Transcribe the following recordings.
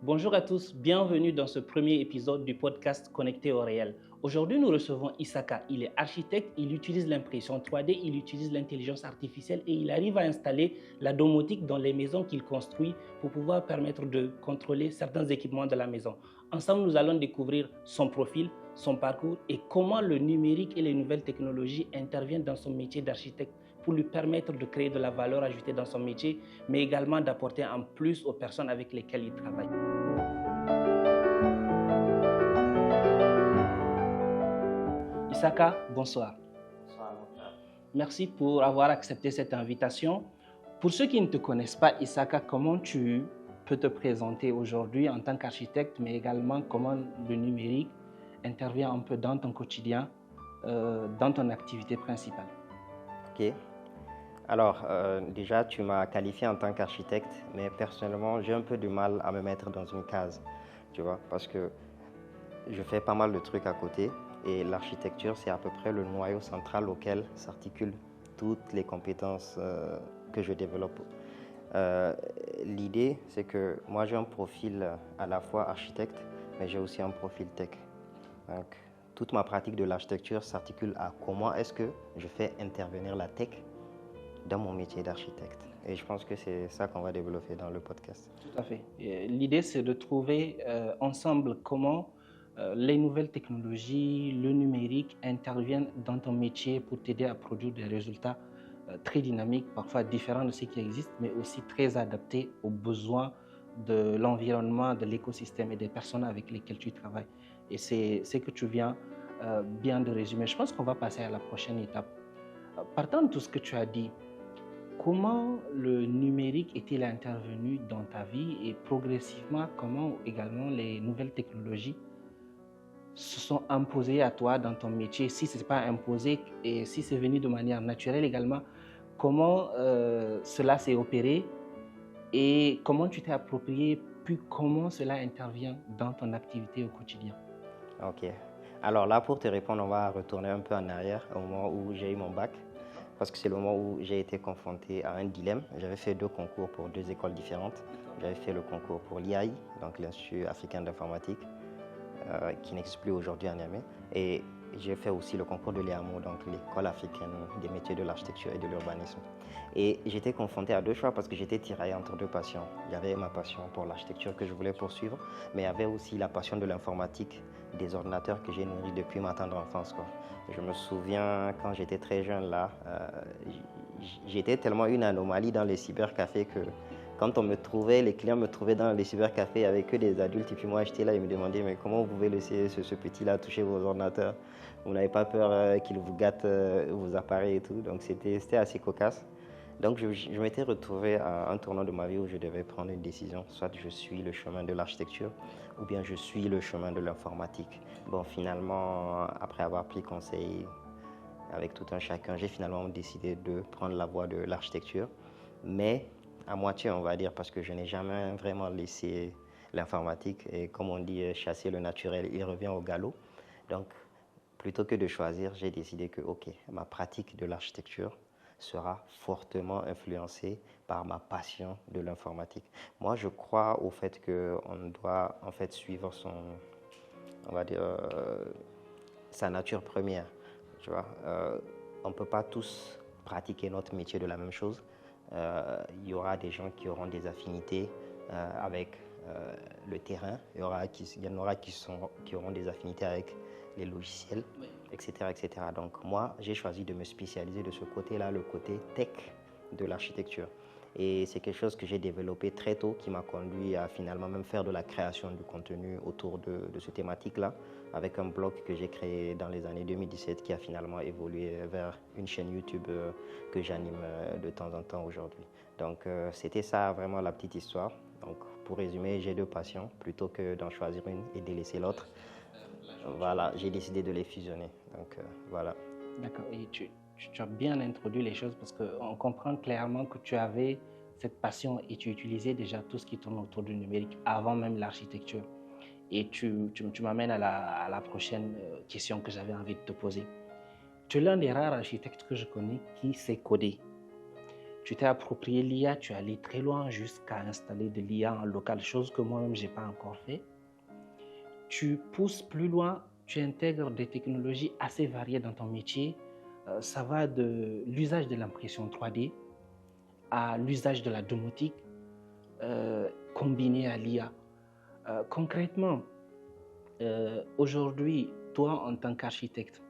Bonjour à tous, bienvenue dans ce premier épisode du podcast Connecté au réel. Aujourd'hui, nous recevons Isaka. Il est architecte, il utilise l'impression 3D, il utilise l'intelligence artificielle et il arrive à installer la domotique dans les maisons qu'il construit pour pouvoir permettre de contrôler certains équipements de la maison. Ensemble, nous allons découvrir son profil, son parcours et comment le numérique et les nouvelles technologies interviennent dans son métier d'architecte pour lui permettre de créer de la valeur ajoutée dans son métier, mais également d'apporter un plus aux personnes avec lesquelles il travaille. Isaka, bonsoir. Merci pour avoir accepté cette invitation. Pour ceux qui ne te connaissent pas, Isaka, comment tu peux te présenter aujourd'hui en tant qu'architecte, mais également comment le numérique intervient un peu dans ton quotidien, dans ton activité principale? Ok. Alors, déjà, tu m'as qualifié en tant qu'architecte, mais personnellement, j'ai un peu du mal à me mettre dans une case, tu vois, parce que je fais pas mal de trucs à côté et l'architecture, c'est à peu près le noyau central auquel s'articulent toutes les compétences que je développe. Euh, L'idée, c'est que moi, j'ai un profil à la fois architecte, mais j'ai aussi un profil tech. Donc, toute ma pratique de l'architecture s'articule à comment est-ce que je fais intervenir la tech dans mon métier d'architecte. Et je pense que c'est ça qu'on va développer dans le podcast. Tout à fait. L'idée, c'est de trouver ensemble comment les nouvelles technologies, le numérique interviennent dans ton métier pour t'aider à produire des résultats très dynamiques, parfois différents de ce qui existe, mais aussi très adaptés aux besoins de l'environnement, de l'écosystème et des personnes avec lesquelles tu travailles. Et c'est ce que tu viens bien de résumer. Je pense qu'on va passer à la prochaine étape. Partant de tout ce que tu as dit, comment le numérique est-il intervenu dans ta vie et progressivement, comment également les nouvelles technologies se sont imposées à toi dans ton métier? Si ce n'est pas imposé et si c'est venu de manière naturelle également, comment cela s'est opéré et comment tu t'es approprié, puis comment cela intervient dans ton activité au quotidien? Ok. Alors là, pour te répondre, on va retourner un peu en arrière au moment où j'ai eu mon bac, parce que c'est le moment où j'ai été confronté à un dilemme. J'avais fait 2 concours pour 2 écoles différentes. J'avais fait le concours pour l'IAI, donc l'Institut africain d'informatique, qui n'existe plus aujourd'hui à Niamey. Et j'ai fait aussi le concours de l'EAMO, donc l'école africaine des métiers de l'architecture et de l'urbanisme. Et j'étais confronté à 2 choix parce que j'étais tiraillé entre 2 passions. Il y avait ma passion pour l'architecture que je voulais poursuivre, mais il y avait aussi la passion de l'informatique, des ordinateurs que j'ai nourris depuis ma tendre enfance, quoi. Je me souviens quand j'étais très jeune là, j'étais tellement une anomalie dans les cybercafés que quand on me trouvait, les clients me trouvaient dans les cybercafés avec que des adultes, et puis moi j'étais là et me demandais mais comment vous pouvez laisser ce petit-là toucher vos ordinateurs? Vous n'avez pas peur qu'il vous gâte vos appareils et tout? Donc c'était assez cocasse. Donc je m'étais retrouvé à un tournant de ma vie où je devais prendre une décision, soit je suis le chemin de l'architecture ou bien je suis le chemin de l'informatique. Bon, finalement, après avoir pris conseil avec tout un chacun, j'ai finalement décidé de prendre la voie de l'architecture, mais à moitié, on va dire, parce que je n'ai jamais vraiment laissé l'informatique et, comme on dit, chasser le naturel, il revient au galop. Donc, plutôt que de choisir, j'ai décidé que, ok, ma pratique de l'architecture sera fortement influencée par ma passion de l'informatique. Moi, je crois au fait qu'on doit en fait suivre on va dire, sa nature première. Tu vois, on ne peut pas tous pratiquer notre métier de la même chose. Il y aura des gens qui auront des affinités avec le terrain, il y en aura qui auront des affinités avec les logiciels, etc., etc. Donc moi, j'ai choisi de me spécialiser de ce côté-là, le côté tech de l'architecture. Et c'est quelque chose que j'ai développé très tôt, qui m'a conduit à finalement même faire de la création du contenu autour de cette thématique-là, avec un blog que j'ai créé dans les années 2017 qui a finalement évolué vers une chaîne YouTube que j'anime de temps en temps aujourd'hui. Donc c'était ça vraiment la petite histoire. Donc pour résumer, j'ai 2 passions, plutôt que d'en choisir une et délaisser l'autre. Voilà, j'ai décidé de les fusionner. Donc voilà. D'accord. Et tu as bien introduit les choses parce qu'on comprend clairement que tu avais cette passion et tu utilisais déjà tout ce qui tourne autour du numérique avant même l'architecture. Et tu m'amènes à la prochaine question que j'avais envie de te poser. Tu es l'un des rares architectes que je connais qui sait coder. tu t'es approprié l'IA, tu es allé très loin jusqu'à installer de l'IA en local, chose que moi-même, je n'ai pas encore fait. Tu pousses plus loin, tu intègres des technologies assez variées dans ton métier. Ça va de l'usage de l'impression 3D à l'usage de la domotique combiné à l'IA. Concrètement, aujourd'hui, toi, en tant qu'architecte,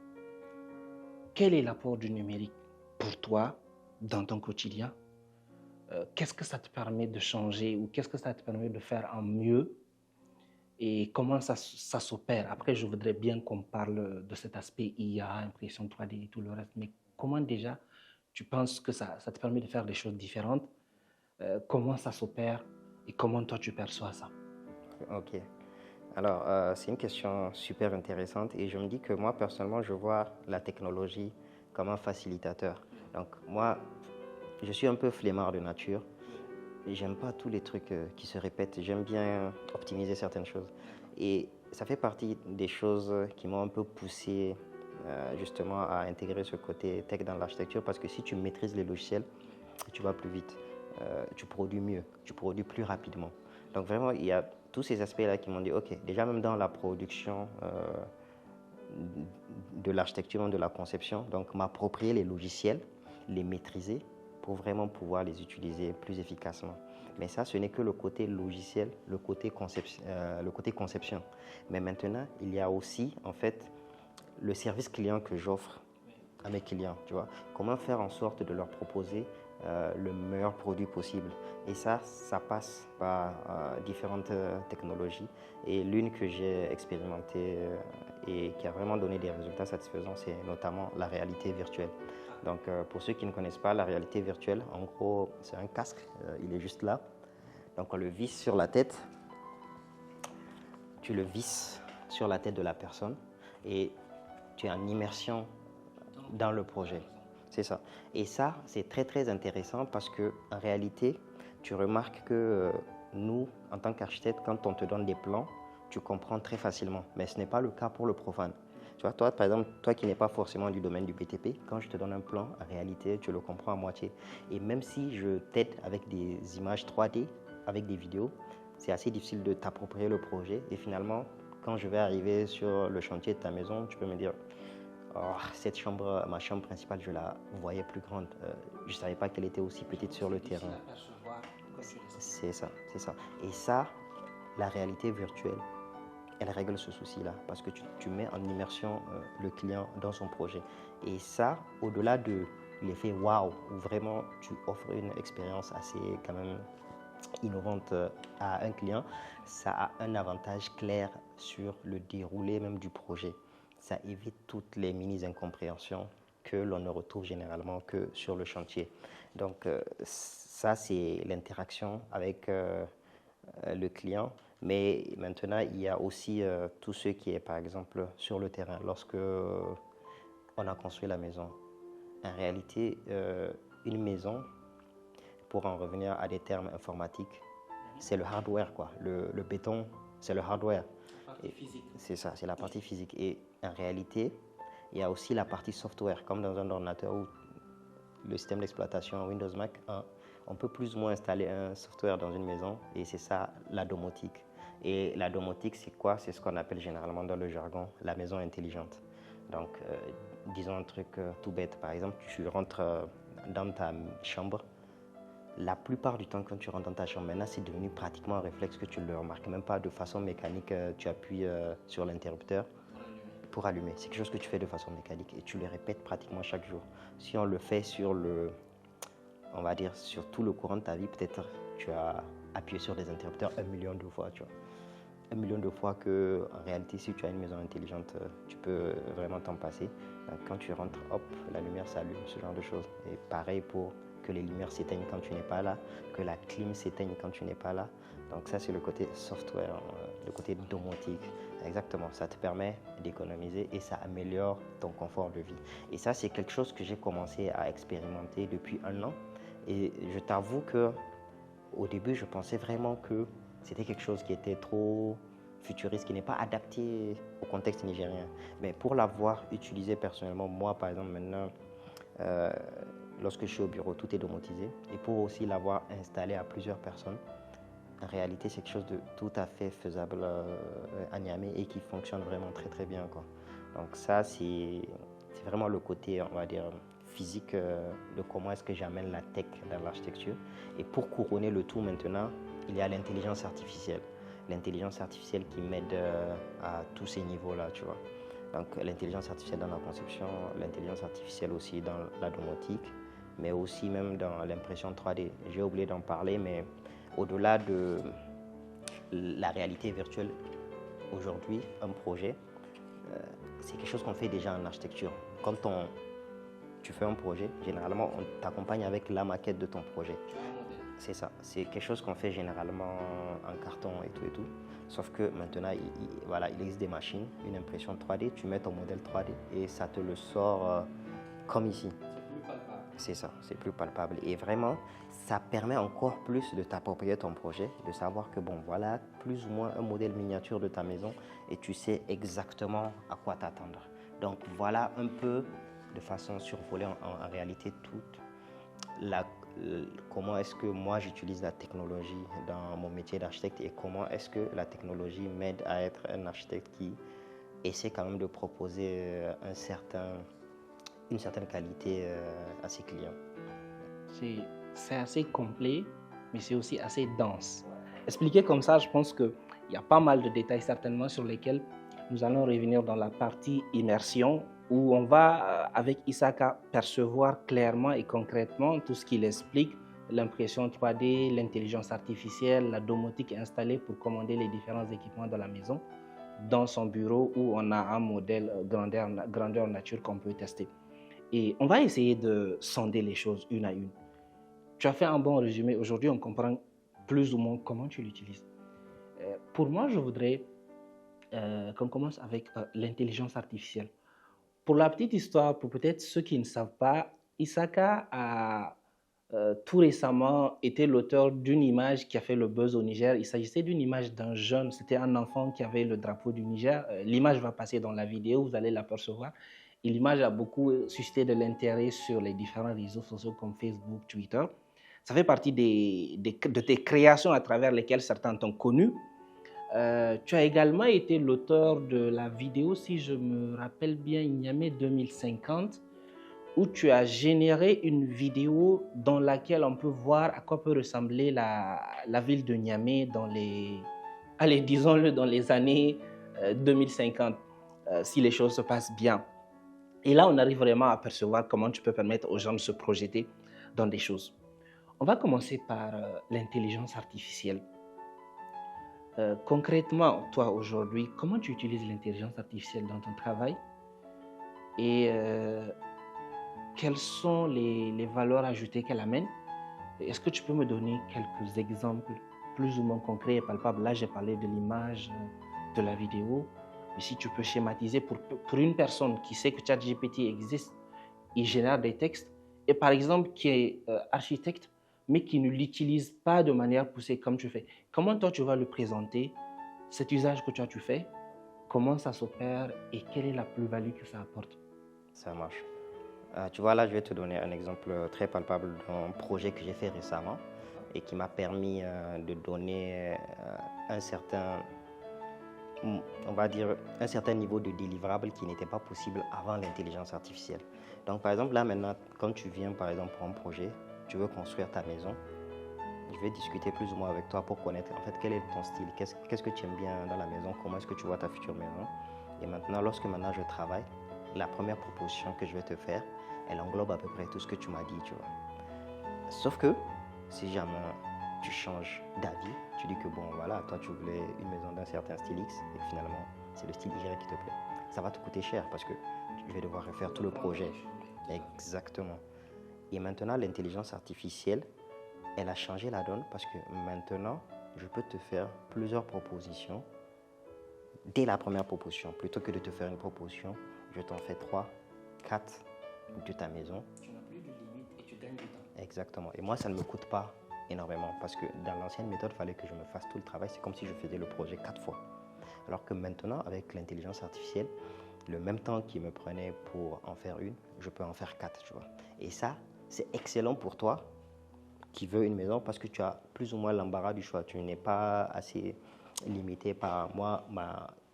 quel est l'apport du numérique pour toi dans ton quotidien? Qu'est-ce que ça te permet de changer ou qu'est-ce que ça te permet de faire en mieux et comment ça s'opère? Après, je voudrais bien qu'on parle de cet aspect IA, impression 3D et tout le reste, mais comment déjà tu penses que ça te permet de faire des choses différentes? Comment ça s'opère et comment toi tu perçois ça? Ok. Alors, c'est une question super intéressante et je me dis que moi, personnellement, je vois la technologie comme un facilitateur. Donc, moi, je suis un peu flemmard de nature. J'aime pas tous les trucs qui se répètent. J'aime bien optimiser certaines choses. Et ça fait partie des choses qui m'ont un peu poussé justement à intégrer ce côté tech dans l'architecture parce que si tu maîtrises les logiciels, tu vas plus vite, tu produis mieux, tu produis plus rapidement. Donc vraiment, il y a tous ces aspects-là qui m'ont dit, ok, déjà même dans la production de l'architecture, de la conception, donc m'approprier les logiciels, les maîtriser pour vraiment pouvoir les utiliser plus efficacement. Mais ça, ce n'est que le côté logiciel, le côté conception. Mais maintenant, il y a aussi, en fait, le service client que j'offre à mes clients, tu vois. Comment faire en sorte de leur proposer le meilleur produit possible. Et ça passe par différentes technologies. Et l'une que j'ai expérimentée et qui a vraiment donné des résultats satisfaisants, c'est notamment la réalité virtuelle. Donc, pour ceux qui ne connaissent pas la réalité virtuelle, en gros, c'est un casque, il est juste là. Donc, on le visse sur la tête. Tu le visses sur la tête de la personne et tu es en immersion dans le projet. C'est ça. Et ça, c'est très, très intéressant parce qu'en réalité, tu remarques que nous, en tant qu'architectes, quand on te donne des plans, tu comprends très facilement. Mais ce n'est pas le cas pour le profane. Tu vois, toi, par exemple, toi qui n'es pas forcément du domaine du BTP, quand je te donne un plan, en réalité, tu le comprends à moitié. Et même si je t'aide avec des images 3D, avec des vidéos, c'est assez difficile de t'approprier le projet. Et finalement, quand je vais arriver sur le chantier de ta maison, tu peux me dire, oh, cette chambre, ma chambre principale, je la voyais plus grande. Je ne savais pas qu'elle était aussi petite sur le terrain. C'est ça, c'est ça. Et ça, la réalité virtuelle, elle règle ce souci-là parce que tu mets en immersion le client dans son projet. Et ça, au-delà de l'effet waouh, où vraiment tu offres une expérience assez quand même innovante à un client, ça a un avantage clair sur le déroulé même du projet. Ça évite toutes les mini-incompréhensions que l'on ne retrouve généralement que sur le chantier. Donc ça, c'est l'interaction avec le client. Mais maintenant, il y a aussi tout ce qui est, par exemple, sur le terrain. Lorsque on a construit la maison, en réalité, une maison, pour en revenir à des termes informatiques, c'est le hardware, quoi. Le béton, c'est le hardware. C'est ça, c'est la partie physique. Et en réalité, il y a aussi la partie software, comme dans un ordinateur où le système d'exploitation Windows Mac 1, on peut plus ou moins installer un software dans une maison et c'est ça la domotique. Et la domotique, c'est quoi? C'est ce qu'on appelle généralement dans le jargon la maison intelligente. Donc, disons un truc tout bête. Par exemple, tu rentres dans ta chambre. La plupart du temps, quand tu rentres dans ta chambre, maintenant, c'est devenu pratiquement un réflexe que tu ne le remarques même pas de façon mécanique. Tu appuies sur l'interrupteur pour allumer. C'est quelque chose que tu fais de façon mécanique et tu le répètes pratiquement chaque jour. Si on le fait sur on va dire, sur tout le courant de ta vie, peut-être tu as appuyé sur des interrupteurs 1 million de fois, tu vois. 1 million de fois que, en réalité, si tu as une maison intelligente, tu peux vraiment t'en passer. Donc, quand tu rentres, hop, la lumière s'allume, ce genre de choses. Et pareil pour que les lumières s'éteignent quand tu n'es pas là, que la clim s'éteigne quand tu n'es pas là. Donc ça, c'est le côté software, le côté domotique. Exactement, ça te permet d'économiser et ça améliore ton confort de vie. Et ça, c'est quelque chose que j'ai commencé à expérimenter depuis 1 an. Et je t'avoue que au début, je pensais vraiment que c'était quelque chose qui était trop futuriste, qui n'est pas adapté au contexte nigérien. Mais pour l'avoir utilisé personnellement, moi, par exemple, maintenant, lorsque je suis au bureau, tout est domotisé. Et pour aussi l'avoir installé à plusieurs personnes, en réalité, c'est quelque chose de tout à fait faisable à Niamey et qui fonctionne vraiment très très bien, quoi. Donc ça, c'est vraiment le côté, on va dire, physique de comment est-ce que j'amène la tech dans l'architecture. Et pour couronner le tout maintenant, il y a l'intelligence artificielle. L'intelligence artificielle qui m'aide à tous ces niveaux-là, tu vois. Donc l'intelligence artificielle dans la conception, l'intelligence artificielle aussi dans la domotique, mais aussi même dans l'impression 3D. J'ai oublié d'en parler, mais au-delà de la réalité virtuelle, aujourd'hui, un projet, c'est quelque chose qu'on fait déjà en architecture. Quand tu fais un projet, généralement, on t'accompagne avec la maquette de ton projet. C'est ça. C'est quelque chose qu'on fait généralement en carton et tout et tout. Sauf que maintenant, voilà, il existe des machines, une impression 3D, tu mets ton modèle 3D et ça te le sort comme ici. C'est plus palpable. C'est ça, c'est plus palpable. Et vraiment, ça permet encore plus de t'approprier ton projet, de savoir que bon, voilà plus ou moins un modèle miniature de ta maison et tu sais exactement à quoi t'attendre. Donc voilà un peu de façon survolée en réalité toute comment est-ce que moi j'utilise la technologie dans mon métier d'architecte et comment est-ce que la technologie m'aide à être un architecte qui essaie quand même de proposer une certaine qualité à ses clients. C'est assez complet, mais c'est aussi assez dense. Expliqué comme ça, je pense qu'il y a pas mal de détails certainement sur lesquels nous allons revenir dans la partie immersion, où on va, avec Isaka, percevoir clairement et concrètement tout ce qu'il explique, l'impression 3D, l'intelligence artificielle, la domotique installée pour commander les différents équipements de la maison, dans son bureau où on a un modèle grandeur nature qu'on peut tester. Et on va essayer de sonder les choses une à une. Tu as fait un bon résumé. Aujourd'hui, on comprend plus ou moins comment tu l'utilises. Pour moi, je voudrais qu'on commence avec l'intelligence artificielle. Pour la petite histoire, pour peut-être ceux qui ne savent pas, Isaka a tout récemment été l'auteur d'une image qui a fait le buzz au Niger. Il s'agissait d'une image d'un jeune, c'était un enfant qui avait le drapeau du Niger. L'image va passer dans la vidéo, vous allez l'apercevoir. Et l'image a beaucoup suscité de l'intérêt sur les différents réseaux sociaux comme Facebook, Twitter. Ça fait partie de tes créations à travers lesquelles certains t'ont connu. Tu as également été l'auteur de la vidéo, si je me rappelle bien, Niamey 2050, où tu as généré une vidéo dans laquelle on peut voir à quoi peut ressembler la ville de Niamey dans allez, disons-le, dans les années 2050, si les choses se passent bien. Et là, on arrive vraiment à percevoir comment tu peux permettre aux gens de se projeter dans des choses. On va commencer par l'intelligence artificielle. Concrètement, toi aujourd'hui, comment tu utilises l'intelligence artificielle dans ton travail et quelles sont les valeurs ajoutées qu'elle amène? Est-ce que tu peux me donner quelques exemples plus ou moins concrets et palpables? Là, j'ai parlé de l'image, de la vidéo, mais si tu peux schématiser pour une personne qui sait que ChatGPT existe, il génère des textes, et par exemple qui est architecte, mais qui ne l'utilise pas de manière poussée comme tu fais. Comment toi tu vas le présenter, cet usage que toi tu fais, comment ça s'opère et quelle est la plus-value que ça apporte? Ça marche. Tu vois, là, je vais te donner un exemple très palpable d'un projet que j'ai fait récemment et qui m'a permis de donner un certain, on va dire, un certain niveau de délivrable qui n'était pas possible avant l'intelligence artificielle. Donc, par exemple, là, maintenant, quand tu viens, par exemple, pour un projet, tu veux construire ta maison, je vais discuter plus ou moins avec toi pour connaître, en fait, quel est ton style, qu'est-ce que tu aimes bien dans la maison, comment est-ce que tu vois ta future maison. Et maintenant, lorsque maintenant je travaille, la première proposition que je vais te faire, elle englobe à peu près tout ce que tu m'as dit, tu vois. Sauf que, si jamais tu changes d'avis, tu dis que bon, voilà, toi tu voulais une maison d'un certain style X et que finalement, c'est le style Y qui te plaît. Ça va te coûter cher parce que je vais devoir refaire tout le projet. Exactement. Et maintenant, l'intelligence artificielle, elle a changé la donne parce que maintenant, je peux te faire plusieurs propositions dès la première proposition. Plutôt que de te faire une proposition, je t'en fais 3, 4 de ta maison. Tu n'as plus de limite et tu gagnes du temps. Exactement. Et moi, ça ne me coûte pas énormément parce que dans l'ancienne méthode, il fallait que je me fasse tout le travail. C'est comme si je faisais le projet 4 fois. Alors que maintenant, avec l'intelligence artificielle, le même temps qui me prenait pour en faire une, je peux en faire 4, tu vois. Et ça, c'est excellent pour toi qui veux une maison parce que tu as plus ou moins l'embarras du choix. Tu n'es pas assez limité par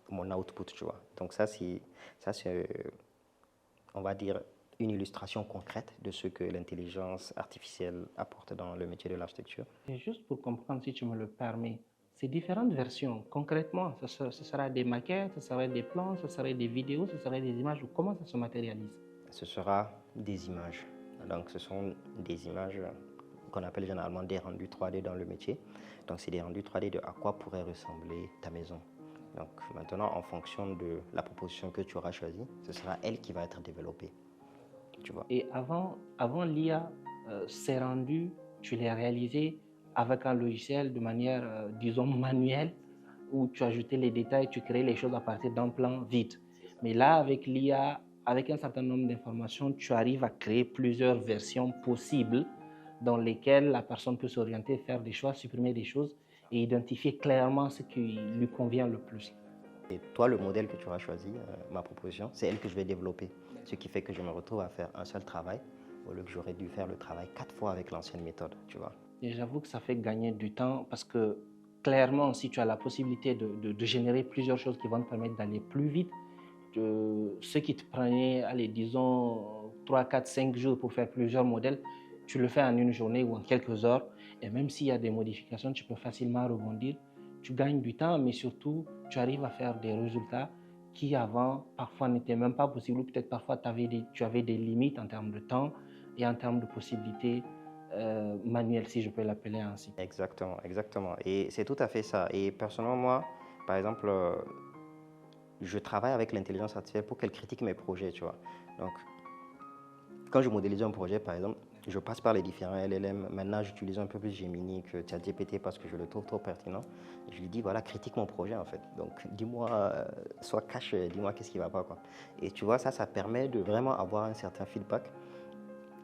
mon output, tu vois. Donc ça c'est, on va dire, une illustration concrète de ce que l'intelligence artificielle apporte dans le métier de l'architecture. Et juste pour comprendre, si tu me le permets, ces différentes versions, concrètement, ce sera des maquettes, ce sera des plans, ce sera des vidéos, ce sera des images, ou comment ça se matérialise? Ce sera des images. Donc ce sont des images qu'on appelle généralement des rendus 3D dans le métier. Donc c'est des rendus 3D de à quoi pourrait ressembler ta maison. Donc maintenant, en fonction de la proposition que tu auras choisie, ce sera elle qui va être développée. Tu vois. Et avant l'IA, ces rendus, tu les réalisais avec un logiciel de manière, disons, manuelle, où tu ajoutais les détails, tu créais les choses à partir d'un plan vide. Mais là, avec l'IA, avec un certain nombre d'informations, tu arrives à créer plusieurs versions possibles dans lesquelles la personne peut s'orienter, faire des choix, supprimer des choses et identifier clairement ce qui lui convient le plus. Et toi, le modèle que tu auras choisi, ma proposition, c'est elle que je vais développer. Ce qui fait que je me retrouve à faire un seul travail, au lieu que j'aurais dû faire le travail 4 fois avec l'ancienne méthode, tu vois. Et j'avoue que ça fait gagner du temps parce que clairement, si tu as la possibilité de générer plusieurs choses qui vont te permettre d'aller plus vite, ce qui te prenait, allez, disons, 3, 4, 5 jours pour faire plusieurs modèles, tu le fais en une journée ou en quelques heures. Et même s'il y a des modifications, tu peux facilement rebondir. Tu gagnes du temps, mais surtout, tu arrives à faire des résultats qui avant, parfois, n'étaient même pas possibles. Ou peut-être parfois, tu avais des limites en termes de temps et en termes de possibilités manuelles, si je peux l'appeler ainsi. Exactement, exactement. Et c'est tout à fait ça. Et personnellement, moi, par exemple, je travaille avec l'intelligence artificielle pour qu'elle critique mes projets, tu vois. Donc, quand je modélise un projet, par exemple, je passe par les différents LLM. Maintenant, j'utilise un peu plus Gemini que ChatGPT parce que je le trouve trop pertinent. Je lui dis, voilà, critique mon projet, en fait. Donc, dis-moi, sois cash, dis-moi qu'est-ce qui ne va pas, quoi. Et tu vois, ça permet de vraiment avoir un certain feedback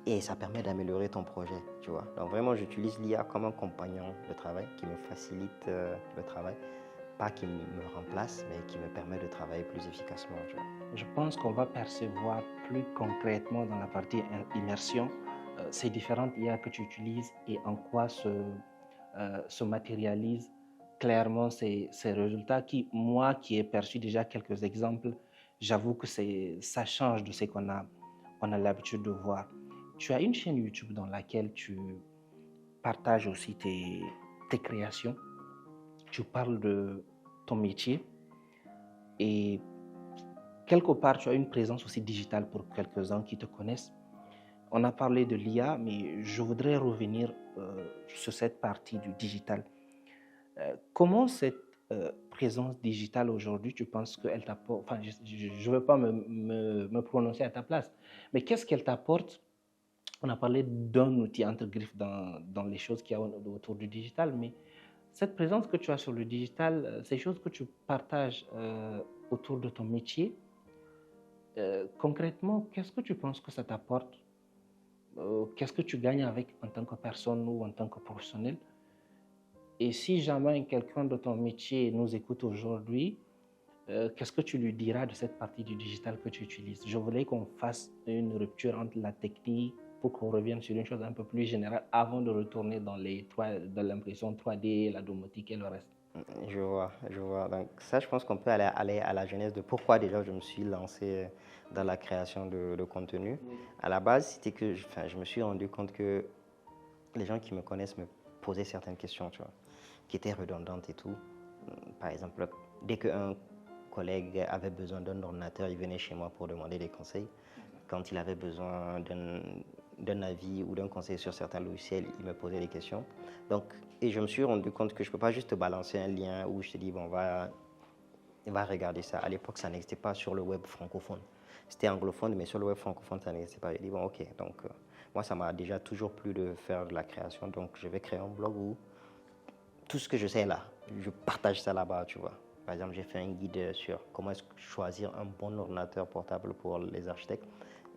et ça permet d'améliorer ton projet, tu vois. Donc, vraiment, j'utilise l'IA comme un compagnon de travail qui me facilite le travail. Pas qui me remplace, mais qui me permet de travailler plus efficacement, tu vois. Je pense qu'on va percevoir plus concrètement dans la partie immersion ces différentes IA que tu utilises et en quoi se matérialisent clairement ces résultats qui, moi qui ai perçu déjà quelques exemples, j'avoue que ça change de ce on a l'habitude de voir. Tu as une chaîne YouTube dans laquelle tu partages aussi tes créations, tu parles de ton métier et quelque part, tu as une présence aussi digitale pour quelques-uns qui te connaissent. On a parlé de l'IA, mais je voudrais revenir sur cette partie du digital. Comment cette présence digitale aujourd'hui, tu penses qu'elle t'apporte, enfin, je ne veux pas me prononcer à ta place, mais qu'est-ce qu'elle t'apporte? On a parlé d'un outil entre griffes dans les choses qu'il y a autour du digital, mais cette présence que tu as sur le digital, ces choses que tu partages autour de ton métier, concrètement, qu'est-ce que tu penses que ça t'apporte? Qu'est-ce que tu gagnes avec en tant que personne ou en tant que professionnel? Et si jamais quelqu'un de ton métier nous écoute aujourd'hui, qu'est-ce que tu lui diras de cette partie du digital que tu utilises? Je voulais qu'on fasse une rupture entre la technique pour qu'on revienne sur une chose un peu plus générale avant de retourner dans l'impression 3D, la domotique et le reste. Je vois, je vois. Donc ça, je pense qu'on peut aller à la genèse de pourquoi déjà je me suis lancé dans la création de contenu. Oui. À la base, c'était que je me suis rendu compte que les gens qui me connaissent me posaient certaines questions, tu vois, qui étaient redondantes et tout. Par exemple, dès qu'un collègue avait besoin d'un ordinateur, il venait chez moi pour demander des conseils. Quand il avait besoin d'un avis ou d'un conseil sur certains logiciels, il me posait des questions. Donc, et je me suis rendu compte que je ne peux pas juste te balancer un lien où je te dis, bon, va regarder ça. À l'époque, ça n'existait pas sur le web francophone. C'était anglophone, mais sur le web francophone, ça n'existait pas. J'ai dit, bon, ok. Donc, moi, ça m'a déjà toujours plu de faire de la création. Donc, je vais créer un blog où tout ce que je sais là, je partage ça là-bas, tu vois. Par exemple, j'ai fait un guide sur comment choisir un bon ordinateur portable pour les architectes.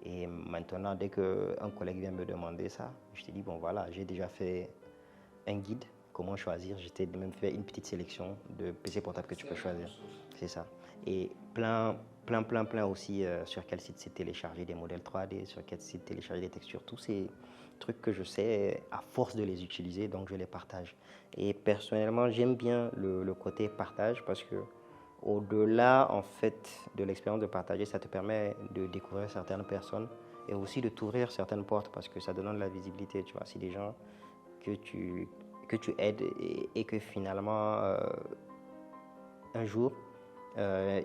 Et maintenant, dès qu'un collègue vient me demander ça, je te dis, bon voilà, j'ai déjà fait un guide comment choisir. J'étais même fait une petite sélection de PC portables que tu peux choisir. C'est ça. Et plein aussi sur quel site c'est télécharger des modèles 3D, sur quel site télécharger des textures, tous ces trucs que je sais à force de les utiliser, donc je les partage. Et personnellement, j'aime bien le côté partage parce que au-delà en fait de l'expérience de partager, ça te permet de découvrir certaines personnes et aussi de t'ouvrir certaines portes parce que ça te donne de la visibilité, tu vois. Si des gens que tu aides et que finalement un jour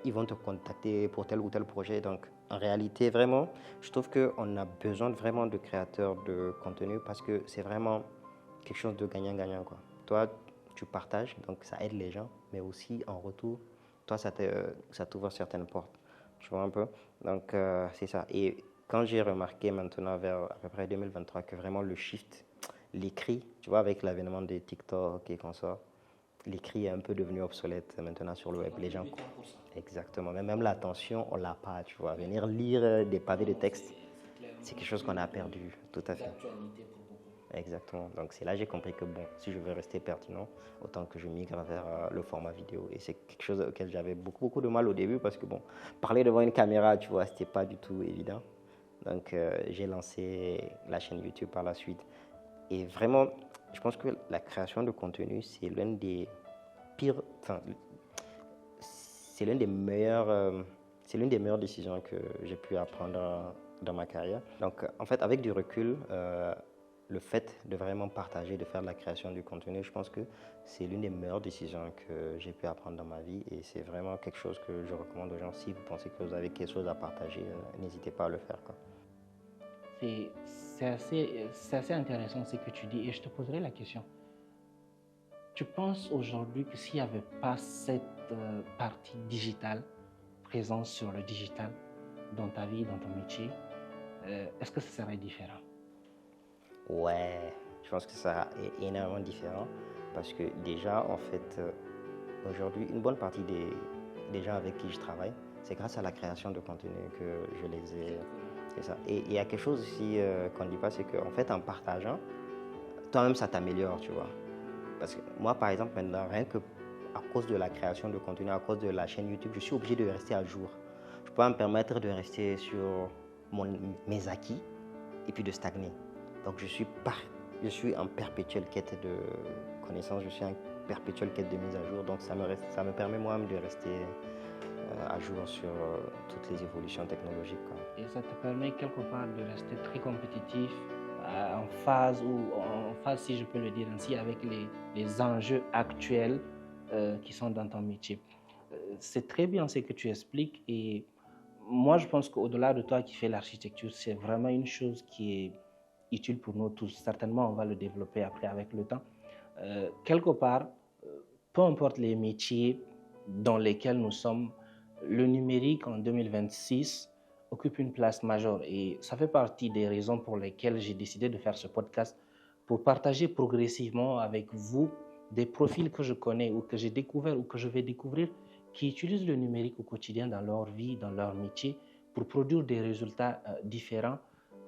ils vont te contacter pour tel ou tel projet. Donc, en réalité, vraiment, je trouve qu'on a besoin vraiment de créateurs de contenu parce que c'est vraiment quelque chose de gagnant-gagnant, quoi. Toi, tu partages, donc ça aide les gens, mais aussi en retour, toi, ça t'ouvre certaines portes. Tu vois un peu? Donc, c'est ça. Et quand j'ai remarqué maintenant, vers à peu près 2023, que vraiment le shift, l'écrit, tu vois, avec l'avènement des TikTok et consorts, l'écrit est un peu devenu obsolète maintenant sur le web. Les gens, exactement. Mais même l'attention, on l'a pas, tu vois. Venir lire des pavés de texte, c'est quelque chose qu'on a perdu, tout à fait. Exactement. Donc c'est là que j'ai compris que bon, si je veux rester pertinent, autant que je migre vers le format vidéo. Et c'est quelque chose auquel j'avais beaucoup de mal au début parce que bon, parler devant une caméra, tu vois, c'était pas du tout évident. Donc j'ai lancé la chaîne YouTube par la suite. Et vraiment, je pense que la création de contenu, c'est l'une des pires, enfin, c'est l'une des meilleures décisions que j'ai pu apprendre dans ma carrière. Donc, en fait, avec du recul, le fait de vraiment partager, de faire de la création du contenu, je pense que c'est l'une des meilleures décisions que j'ai pu apprendre dans ma vie et c'est vraiment quelque chose que je recommande aux gens. Si vous pensez que vous avez quelque chose à partager, n'hésitez pas à le faire, quoi. C'est assez intéressant ce que tu dis et je te poserai la question. Tu penses aujourd'hui que s'il n'y avait pas cette partie digitale, présence sur le digital dans ta vie, dans ton métier, est-ce que ça serait différent? Ouais, je pense que ça est énormément différent parce que déjà, en fait, aujourd'hui, une bonne partie des gens avec qui je travaille, c'est grâce à la création de contenu que je les ai. C'est ça. Et il y a quelque chose aussi qu'on ne dit pas, c'est qu'en fait, en partageant, toi-même, ça t'améliore, tu vois. Parce que moi, par exemple, maintenant, rien que à cause de la création de contenu, à cause de la chaîne YouTube, je suis obligé de rester à jour. Je peux pas me permettre de rester sur mes acquis et puis de stagner. Donc, je suis en perpétuelle quête de connaissances, je suis en perpétuelle quête de mise à jour. Donc, ça me permet moi-même de rester à jour sur toutes les évolutions technologiques, quoi. Et ça te permet quelque part de rester très compétitif, en phase, si je peux le dire ainsi, avec les enjeux actuels qui sont dans ton métier. C'est très bien ce que tu expliques et moi je pense qu'au-delà de toi qui fais l'architecture, c'est vraiment une chose qui est utile pour nous tous. Certainement, on va le développer après avec le temps. Quelque part, peu importe les métiers dans lesquels nous sommes, le numérique en 2026 occupe une place majeure et ça fait partie des raisons pour lesquelles j'ai décidé de faire ce podcast pour partager progressivement avec vous des profils que je connais ou que j'ai découverts ou que je vais découvrir qui utilisent le numérique au quotidien dans leur vie, dans leur métier pour produire des résultats différents,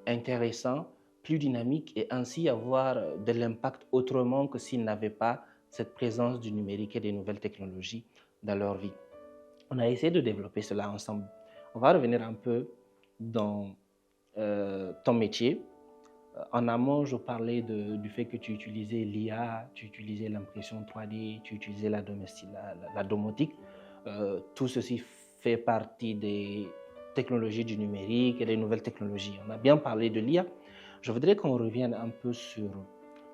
intéressants, plus dynamiques et ainsi avoir de l'impact autrement que s'ils n'avaient pas cette présence du numérique et des nouvelles technologies dans leur vie. On a essayé de développer cela ensemble. On va revenir un peu dans ton métier. En amont, je parlais du fait que tu utilisais l'IA, tu utilisais l'impression 3D, tu utilisais la domotique. Tout ceci fait partie des technologies du numérique et des nouvelles technologies. On a bien parlé de l'IA. Je voudrais qu'on revienne un peu sur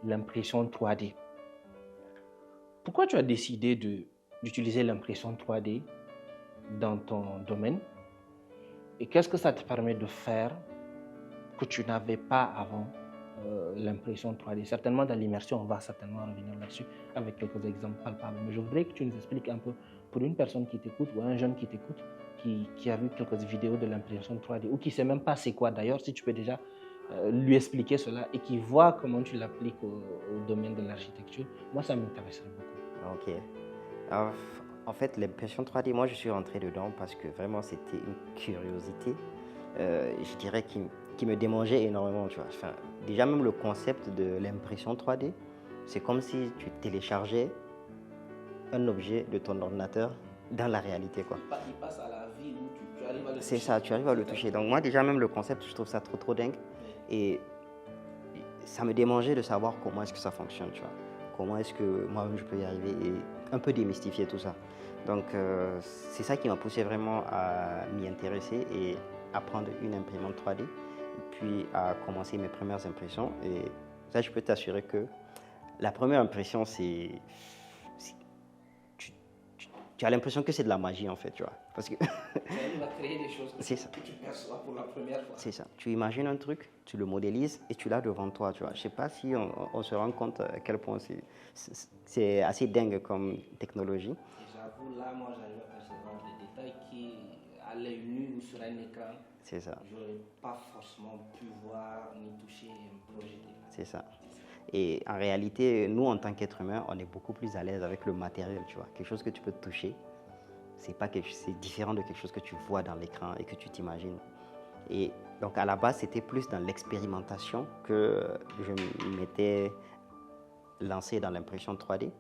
l'impression 3D. Pourquoi tu as décidé d'utiliser l'impression 3D dans ton domaine et qu'est-ce que ça te permet de faire que tu n'avais pas avant l'impression 3D? Certainement dans l'immersion, on va certainement revenir là-dessus avec quelques exemples palpables. Mais je voudrais que tu nous expliques un peu pour une personne qui t'écoute ou un jeune qui t'écoute, qui a vu quelques vidéos de l'impression 3D ou qui ne sait même pas c'est quoi d'ailleurs, si tu peux déjà lui expliquer cela et qui voit comment tu l'appliques au domaine de l'architecture, moi ça m'intéresserait beaucoup. Ok. Alors, en fait, l'impression 3D, moi je suis rentré dedans parce que vraiment c'était une curiosité, je dirais, qui me démangeait énormément, tu vois. Enfin, déjà même le concept de l'impression 3D, C'est comme si tu téléchargeais un objet de ton ordinateur dans la réalité, quoi. Il passe à la vie où tu arrives à le toucher. C'est ça, tu arrives à le toucher. Donc moi déjà même le concept, je trouve ça trop dingue. Et ça me démangeait de savoir comment est-ce que ça fonctionne, tu vois. Comment est-ce que moi-même je peux y arriver et un peu démystifier tout ça. Donc c'est ça qui m'a poussé vraiment à m'y intéresser et à prendre une imprimante 3D et puis à commencer mes premières impressions. Et ça, je peux t'assurer que la première impression, tu as l'impression que c'est de la magie en fait, tu vois. Parce que Tu arrives à créer des choses c'est ça. que tu perçois pour la première fois. C'est ça. Tu imagines un truc, tu le modélises et tu l'as devant toi, tu vois. Je sais pas si on se rend compte à quel point c'est assez dingue comme technologie. Et j'avoue, là, moi, j'arrive à percevoir des détails qui, à l'œil nu ou sur un écran, C'est ça. j'aurais pas forcément pu voir ni toucher un projet. C'est ça. Et en réalité, nous, en tant qu'êtres humains, on est beaucoup plus à l'aise avec le matériel, tu vois. Quelque chose que tu peux toucher, c'est différent de quelque chose que tu vois dans l'écran et que tu t'imagines. Et donc, à la base, c'était plus dans l'expérimentation que je m'étais lancé dans l'impression 3D.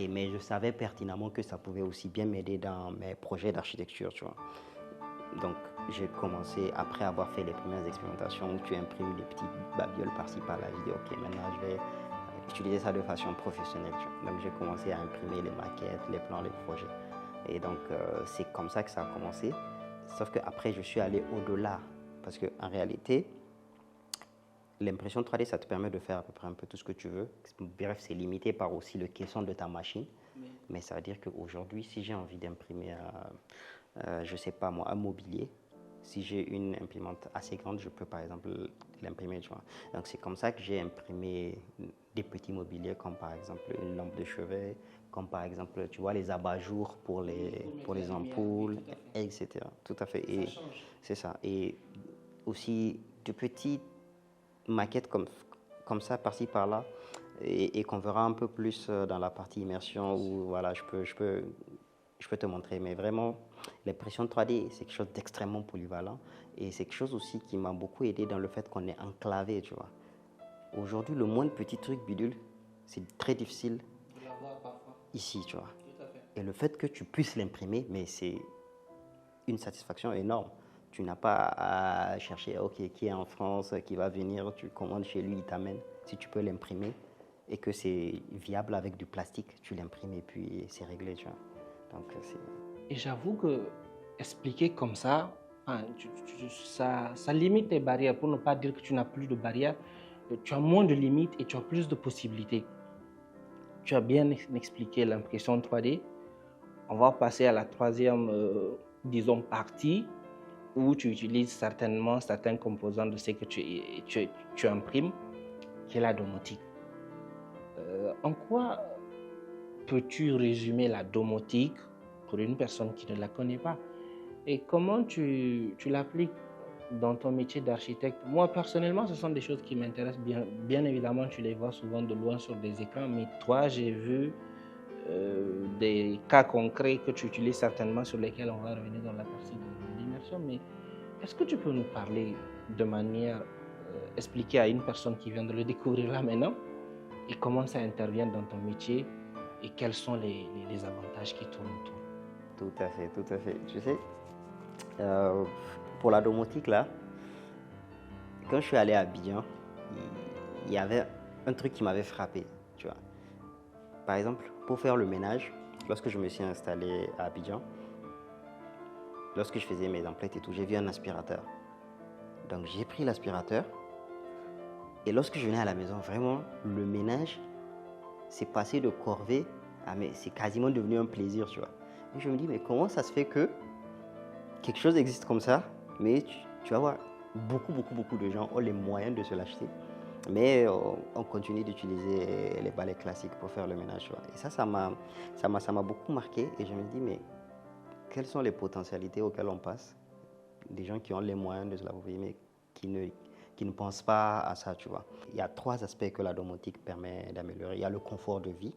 Mais je savais pertinemment que ça pouvait aussi bien m'aider dans mes projets d'architecture, tu vois. Donc, j'ai commencé, après avoir fait les premières expérimentations, où tu imprimes des petites babioles par-ci par-là, j'ai dit, ok, maintenant je vais utiliser ça de façon professionnelle. Donc, j'ai commencé à imprimer les maquettes, les plans, les projets. Et donc, c'est comme ça que ça a commencé. Sauf qu'après, je suis allé au-delà. Parce qu'en réalité, l'impression 3D, ça te permet de faire à peu près un peu tout ce que tu veux. Bref, c'est limité par aussi le caisson de ta machine. Oui. Mais ça veut dire qu'aujourd'hui, si j'ai envie d'imprimer, je ne sais pas moi, un mobilier, si j'ai une imprimante assez grande, je peux par exemple l'imprimer, tu vois. Donc c'est comme ça que j'ai imprimé des petits mobiliers comme par exemple une lampe de chevet, comme par exemple, tu vois, les abat-jours pour les ampoules, etc. Tout à fait. Et c'est ça. Et aussi de petites maquettes comme ça, par-ci, par-là, et qu'on verra un peu plus dans la partie immersion où voilà, je peux te montrer. Mais vraiment, l'impression 3D, c'est quelque chose d'extrêmement polyvalent et c'est quelque chose aussi qui m'a beaucoup aidé dans le fait qu'on est enclavé, tu vois. Aujourd'hui, le moindre petit truc bidule, c'est très difficile de l'avoir parfois ici, tu vois. Tout à fait. Et le fait que tu puisses l'imprimer, mais c'est une satisfaction énorme. Tu n'as pas à chercher, ok, qui est en France, qui va venir, tu commandes chez lui, il t'amène. Si tu peux l'imprimer et que c'est viable avec du plastique, tu l'imprimes et puis c'est réglé, tu vois. Donc, et j'avoue que expliquer comme ça, ça limite tes barrières, pour ne pas dire que tu n'as plus de barrières. Tu as moins de limites et tu as plus de possibilités. Tu as bien expliqué l'impression 3D. On va passer à la troisième, disons, partie où tu utilises certainement certains composants de ce que tu imprimes, qui est la domotique. En quoi peux-tu résumer la domotique pour une personne qui ne la connaît pas? Et comment tu l'appliques dans ton métier d'architecte? Moi, personnellement, ce sont des choses qui m'intéressent bien. Bien évidemment, tu les vois souvent de loin sur des écrans, mais toi, j'ai vu des cas concrets que tu utilises certainement, sur lesquels on va revenir dans la partie de l'immersion. Mais est-ce que tu peux nous parler de manière expliquée à une personne qui vient de le découvrir là maintenant, et comment ça intervient dans ton métier et quels sont les avantages qui tournent autour? Tout à fait, tout à fait. Tu sais, pour la domotique, là, quand je suis allé à Abidjan, il y avait un truc qui m'avait frappé, tu vois. Par exemple, pour faire le ménage, lorsque je me suis installé à Abidjan, lorsque je faisais mes emplettes et tout, j'ai vu un aspirateur. Donc j'ai pris l'aspirateur et lorsque je venais à la maison, vraiment, le ménage, c'est passé de corvée à mais c'est quasiment devenu un plaisir, tu vois. Et je me dis, mais comment ça se fait que quelque chose existe comme ça, mais tu vas voir, beaucoup de gens ont les moyens de se l'acheter, mais on continue d'utiliser les balais classiques pour faire le ménage, tu vois. Et ça m'a beaucoup marqué et je me dis, mais quelles sont les potentialités auxquelles on passe? Des gens qui ont les moyens de se l'approprier, mais qui ne pensent pas à ça, tu vois. Il y a 3 aspects que la domotique permet d'améliorer. Il y a le confort de vie.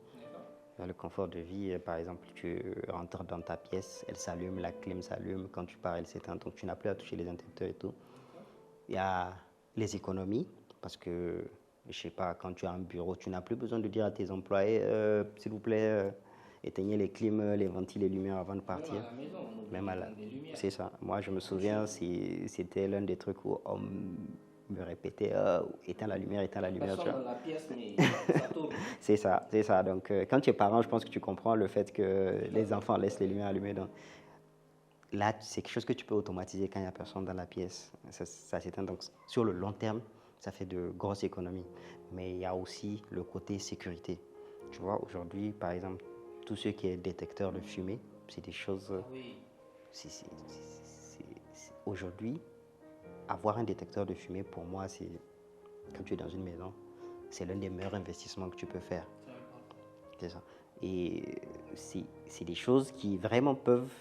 Le confort de vie, par exemple, tu rentres dans ta pièce, elle s'allume, la clim s'allume, quand tu pars, elle s'éteint, donc tu n'as plus à toucher les interrupteurs et tout. Il y a les économies, parce que Je sais pas, quand tu as un bureau, tu n'as plus besoin de dire à tes employés, s'il vous plaît, éteignez les clims, les ventiles, les lumières avant de Même à partir. la maison, on oublie Même à la... d'éteindre des lumières. C'est ça. Moi, je me souviens, c'était l'un des trucs où on me répétait, éteins la lumière, tu Personne vois. dans la pièce, mais ça tourne. C'est ça, c'est ça. Donc, quand tu es parent, je pense que tu comprends le fait que les enfants laissent les lumières allumées. Donc, là, c'est quelque chose que tu peux automatiser quand il n'y a personne dans la pièce. Ça s'éteint. Donc, sur le long terme, ça fait de grosses économies. Mais il y a aussi le côté sécurité. Tu vois, aujourd'hui, par exemple, tout ce qui est détecteur de fumée, c'est des choses. Ah oui. Aujourd'hui, avoir un détecteur de fumée, pour moi, c'est quand tu es dans une maison, c'est l'un des meilleurs investissements que tu peux faire. C'est ça. Et c'est des choses qui vraiment peuvent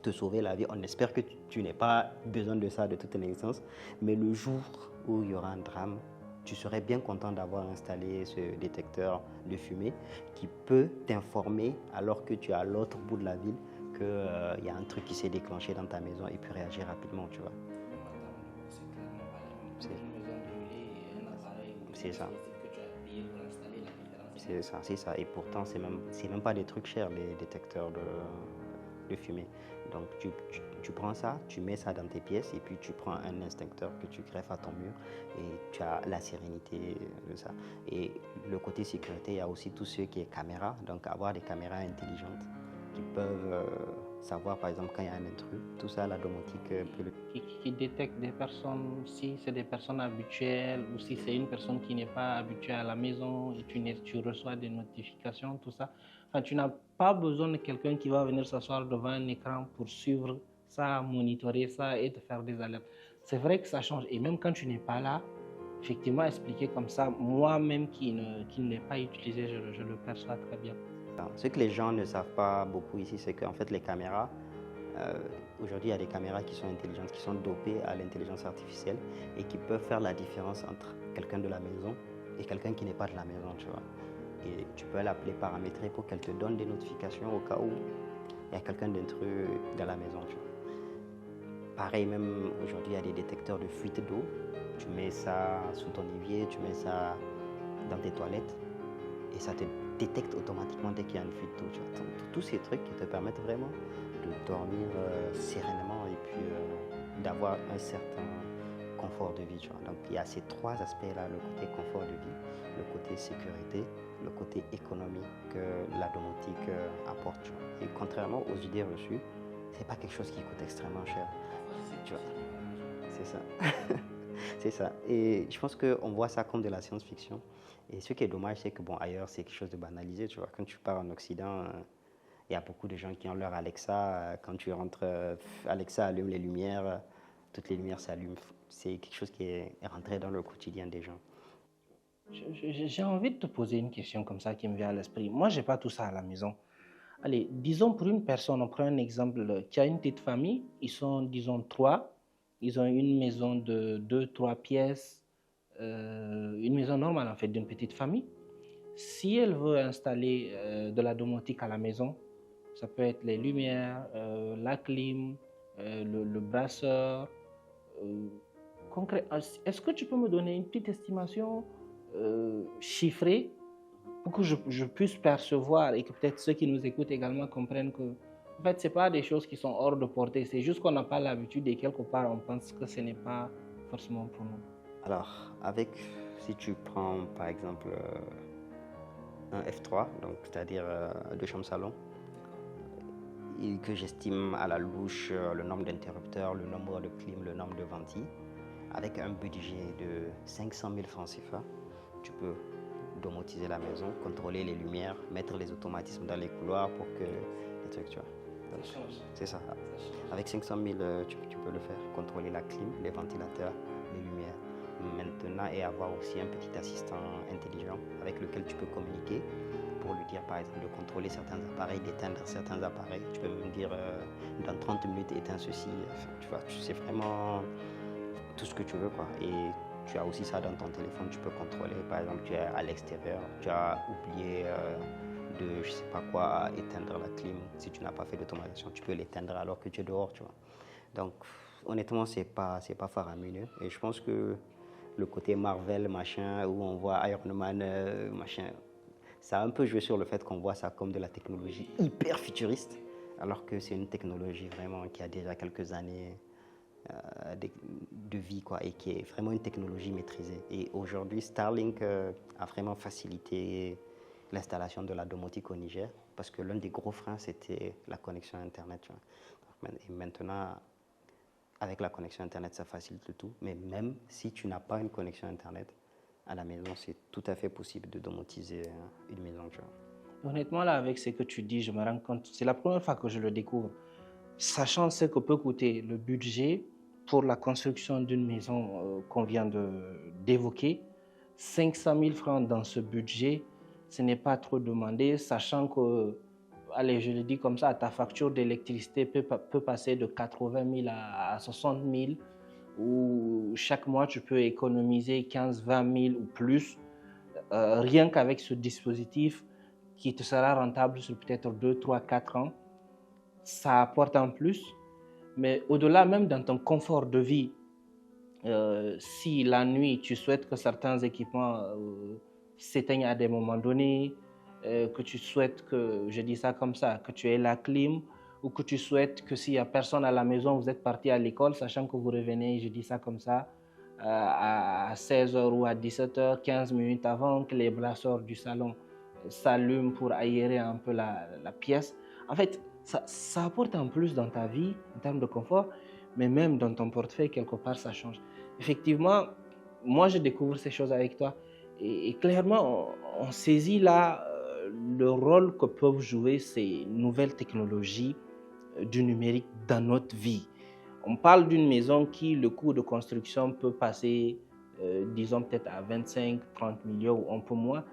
te sauver la vie. On espère que tu n'aies pas besoin de ça de toute ton existence, mais le jour où il y aura un drame, tu serais bien content d'avoir installé ce détecteur de fumée qui peut t'informer alors que tu es à l'autre bout de la ville qu'il y a un truc qui s'est déclenché dans ta maison et puis réagir rapidement, tu vois. C'est clairement pas la même. Une maison brûlée et un appareil ou C'est ça. que tu as payé pour installer la différence. C'est ça, c'est ça. Et pourtant, c'est même pas des trucs chers, les détecteurs de fumée. Donc, tu prends ça, tu mets ça dans tes pièces et puis tu prends un extincteur que tu greffes à ton mur et tu as la sérénité de ça. Et le côté sécurité, il y a aussi tout ce qui est caméra. Donc, avoir des caméras intelligentes qui peuvent savoir, par exemple, quand il y a un intrus. Tout ça, la domotique peut le... Qui détecte des personnes, si c'est des personnes habituelles ou si c'est une personne qui n'est pas habituée à la maison et tu reçois des notifications, tout ça. Enfin, tu n'as pas besoin de quelqu'un qui va venir s'asseoir devant un écran pour suivre ça, monitorer ça et te faire des alertes. C'est vrai que ça change. Et même quand tu n'es pas là, effectivement, expliquer comme ça, moi-même qui ne l'ai pas utilisé, je le perçois très bien. Ce que les gens ne savent pas beaucoup ici, c'est qu'en fait, les caméras, aujourd'hui, il y a des caméras qui sont intelligentes, qui sont dopées à l'intelligence artificielle et qui peuvent faire la différence entre quelqu'un de la maison et quelqu'un qui n'est pas de la maison, tu vois. Et tu peux l'appeler paramétrer pour qu'elle te donne des notifications au cas où il y a quelqu'un d'intrus dans la maison, tu vois. Pareil, même aujourd'hui, il y a des détecteurs de fuite d'eau. Tu mets ça sous ton évier, tu mets ça dans tes toilettes et ça te détecte automatiquement dès qu'il y a une fuite d'eau. Tous ces trucs qui te permettent vraiment de dormir sereinement et puis d'avoir un certain confort de vie. Tu vois. Donc il y a ces trois aspects-là, le côté confort de vie, le côté sécurité, le côté économie que la domotique apporte. Tu vois. Et contrairement aux idées reçues, c'est pas quelque chose qui coûte extrêmement cher. Tu vois. C'est ça. C'est ça. Et je pense qu'on voit ça comme de la science-fiction. Et ce qui est dommage, c'est que bon, ailleurs, c'est quelque chose de banalisé. Tu vois. Quand tu pars en Occident, il y a beaucoup de gens qui ont leur Alexa. Quand tu rentres, Alexa allume les lumières, toutes les lumières s'allument. C'est quelque chose qui est rentré dans le quotidien des gens. J'ai envie de te poser une question comme ça qui me vient à l'esprit. Moi, je n'ai pas tout ça à la maison. Allez, disons pour une personne, on prend un exemple, qui a une petite famille, ils sont, disons, trois, ils ont une maison de 2, 3 pièces, une maison normale en fait d'une petite famille. Si elle veut installer de la domotique à la maison, ça peut être les lumières, la clim, le brasseur. Est-ce que tu peux me donner une petite estimation chiffrée pour que je puisse percevoir et que peut-être ceux qui nous écoutent également comprennent que, en fait, ce n'est pas des choses qui sont hors de portée, c'est juste qu'on n'a pas l'habitude et quelque part on pense que ce n'est pas forcément pour nous. Alors, si tu prends par exemple un F3, donc c'est-à-dire deux chambres salon, et que j'estime à la louche le nombre d'interrupteurs, le nombre de clim, le nombre de ventiles, avec un budget de 500 000 francs CFA, tu peux domotiser la maison, contrôler les lumières, mettre les automatismes dans les couloirs pour que les trucs, tu vois. C'est ça. Avec 500 000, tu peux le faire. Contrôler la clim, les ventilateurs, les lumières. Maintenant, et avoir aussi un petit assistant intelligent avec lequel tu peux communiquer pour lui dire, par exemple, de contrôler certains appareils, d'éteindre certains appareils. Tu peux même dire, dans 30 minutes, éteins ceci. Enfin, tu vois, c'est vraiment tout ce que tu veux, quoi. Et tu as aussi ça dans ton téléphone, tu peux contrôler. Par exemple, tu es à l'extérieur, tu as oublié de, je sais pas quoi, éteindre la clim. Si tu n'as pas fait d'automatisation, tu peux l'éteindre alors que tu es dehors, tu vois. Donc, honnêtement, c'est pas faramineux. Et je pense que le côté Marvel, machin, où on voit Iron Man, machin. Ça a un peu joué sur le fait qu'on voit ça comme de la technologie hyper futuriste, alors que c'est une technologie vraiment qui a déjà quelques années de vie, quoi, et qui est vraiment une technologie maîtrisée. Et aujourd'hui, Starlink a vraiment facilité l'installation de la domotique au Niger, parce que l'un des gros freins, c'était la connexion Internet. Tu vois. Et maintenant, avec la connexion Internet, ça facilite le tout. Mais même si tu n'as pas une connexion Internet à la maison, c'est tout à fait possible de domotiser une maison. Tu vois. Honnêtement, là, avec ce que tu dis, je me rends compte, c'est la première fois que je le découvre. Sachant ce que peut coûter le budget pour la construction d'une maison qu'on vient d'évoquer, 500 000 francs dans ce budget, ce n'est pas trop demandé, sachant que, allez, je le dis comme ça, ta facture d'électricité peut passer de 80 000 à 60 000, où chaque mois tu peux économiser 15 20 000 ou plus, rien qu'avec ce dispositif qui te sera rentable sur peut-être 2, 3, 4 ans. Ça apporte en plus, mais au-delà même dans ton confort de vie, si la nuit tu souhaites que certains équipements s'éteignent à des moments donnés, que tu souhaites que, je dis ça comme ça, que tu aies la clim, ou que tu souhaites que s'il n'y a personne à la maison, vous êtes parti à l'école, sachant que vous revenez, je dis ça comme ça, à 16h ou à 17h, 15 minutes avant que les brasseurs du salon s'allument pour aérer un peu la pièce. En fait, ça apporte en plus dans ta vie, en termes de confort, mais même dans ton portefeuille, quelque part, ça change. Effectivement, moi, je découvre ces choses avec toi. Et clairement, on saisit là le rôle que peuvent jouer ces nouvelles technologies du numérique dans notre vie. On parle d'une maison qui, le coût de construction peut passer, disons peut-être à 25-30 millions ou un peu moins,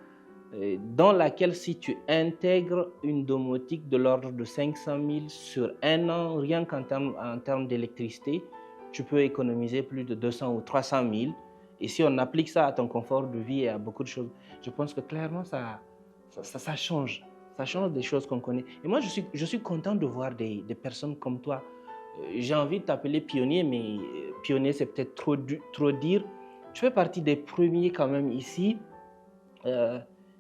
dans laquelle si tu intègres une domotique de l'ordre de 500 000 sur un an, rien qu'en termes d'électricité, tu peux économiser plus de 200 ou 300 000. Et si on applique ça à ton confort de vie et à beaucoup de choses, je pense que clairement ça change. Ça change des choses qu'on connaît. Et moi, je suis content de voir des personnes comme toi. J'ai envie de t'appeler pionnier, mais pionnier, c'est peut-être trop dire. Tu fais partie des premiers quand même ici,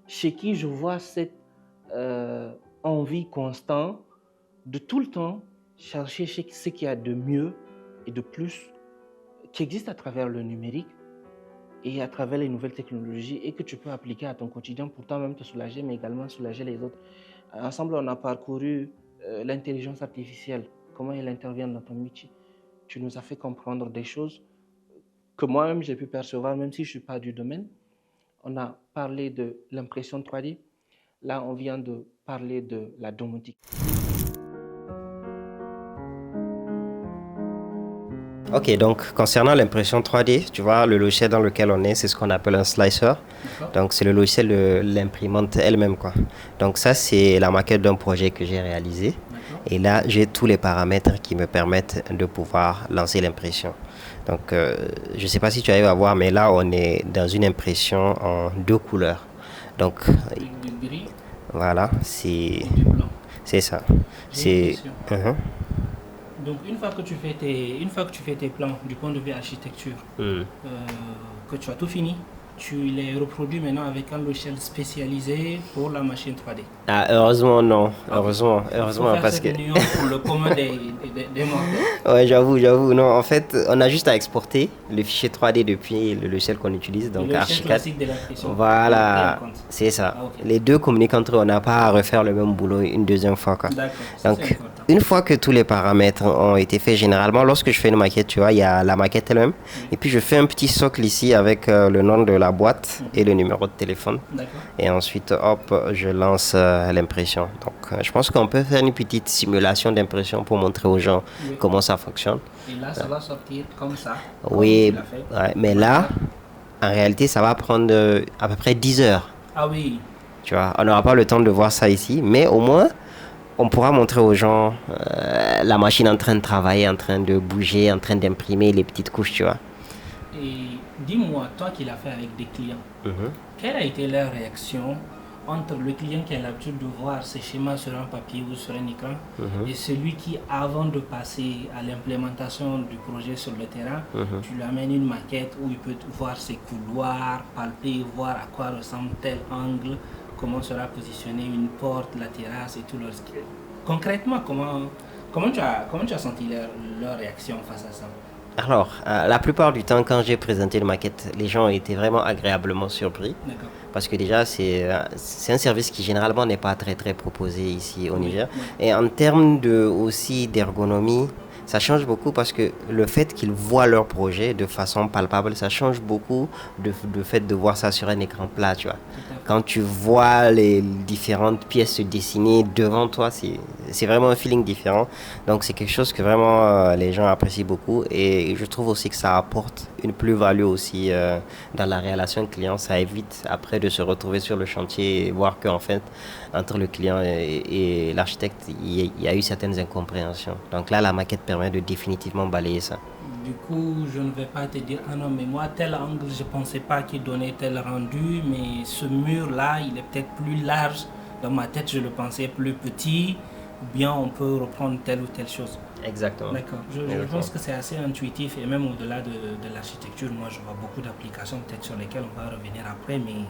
chez qui je vois cette envie constante de tout le temps chercher ce qu'il y a de mieux et de plus qui existe à travers le numérique et à travers les nouvelles technologies et que tu peux appliquer à ton quotidien pour toi-même te soulager, mais également soulager les autres. Ensemble, on a parcouru l'intelligence artificielle, comment elle intervient dans ton métier. Tu nous as fait comprendre des choses que moi-même j'ai pu percevoir, même si je ne suis pas du domaine. On a parlé de l'impression 3D. Là, on vient de parler de la domotique. Ok, donc concernant l'impression 3D, tu vois, le logiciel dans lequel on est, c'est ce qu'on appelle un slicer. Donc c'est le logiciel de l'imprimante elle-même, quoi. Donc ça, c'est la maquette d'un projet que j'ai réalisé. Et là, j'ai tous les paramètres qui me permettent de pouvoir lancer l'impression. Donc je ne sais pas si tu arrives à voir, mais là, on est dans une impression en 2 couleurs. Donc, Du gris. Voilà, c'est ça. C'est Donc une fois que tu fais tes plans du point de vue architecture, que tu as tout fini, tu les reproduis maintenant avec un logiciel spécialisé pour la machine 3D. Ah, heureusement non, heureusement parce que pour le commun des mortels. Ouais, j'avoue, non, en fait, on a juste à exporter le fichier 3D depuis le logiciel qu'on utilise, donc Archicad. Voilà, c'est ça. Ah, okay. Les deux communiquent entre eux, on n'a pas à refaire le même boulot une deuxième fois, quoi. Donc, une fois que tous les paramètres ont été faits, généralement, lorsque je fais une maquette, tu vois, il y a la maquette elle-même, et puis je fais un petit socle ici avec le nom de la boîte et le numéro de téléphone. Et ensuite, hop, je lance l'impression. Donc, je pense qu'on peut faire une petite simulation d'impression pour montrer aux gens comment ça fonctionne. Et là, ça va sortir comme ça. Oui, ouais, mais là, en réalité, ça va prendre à peu près 10 heures. Ah oui. Tu vois, on n'aura pas le temps de voir ça ici, mais au moins, on pourra montrer aux gens la machine en train de travailler, en train de bouger, en train d'imprimer les petites couches, tu vois. Et dis-moi, toi qui l'as fait avec des clients, quelle a été leur réaction entre le client qui a l'habitude de voir ces schémas sur un papier ou sur un écran et celui qui, avant de passer à l'implémentation du projet sur le terrain, tu lui amènes une maquette où il peut voir ses couloirs, palper, voir à quoi ressemble tel angle, comment sera positionnée une porte, la terrasse et tout le reste. Concrètement, comment tu as senti leur réaction face à ça? Alors, la plupart du temps, quand j'ai présenté la maquette, les gens ont été vraiment agréablement surpris. D'accord. Parce que déjà, c'est un service qui généralement n'est pas très très proposé ici au Niger. Et en termes aussi d'ergonomie, ça change beaucoup parce que le fait qu'ils voient leur projet de façon palpable, ça change beaucoup de fait de voir ça sur un écran plat, tu vois. Quand tu vois les différentes pièces se dessiner devant toi, c'est vraiment un feeling différent. Donc c'est quelque chose que vraiment les gens apprécient beaucoup et je trouve aussi que ça apporte une plus-value aussi dans la relation client. Ça évite après de se retrouver sur le chantier et voir qu'en fait, entre le client et l'architecte, il y a eu certaines incompréhensions. Donc là, la maquette permet de définitivement balayer ça. Du coup, je ne vais pas te dire, ah non, mais moi, tel angle, je ne pensais pas qu'il donnait tel rendu, mais ce mur-là, il est peut-être plus large. Dans ma tête, je le pensais plus petit, ou bien on peut reprendre telle ou telle chose. Exactement. D'accord. Je pense que c'est assez intuitif et même au-delà de l'architecture, moi, je vois beaucoup d'applications peut-être sur lesquelles on va revenir après, mais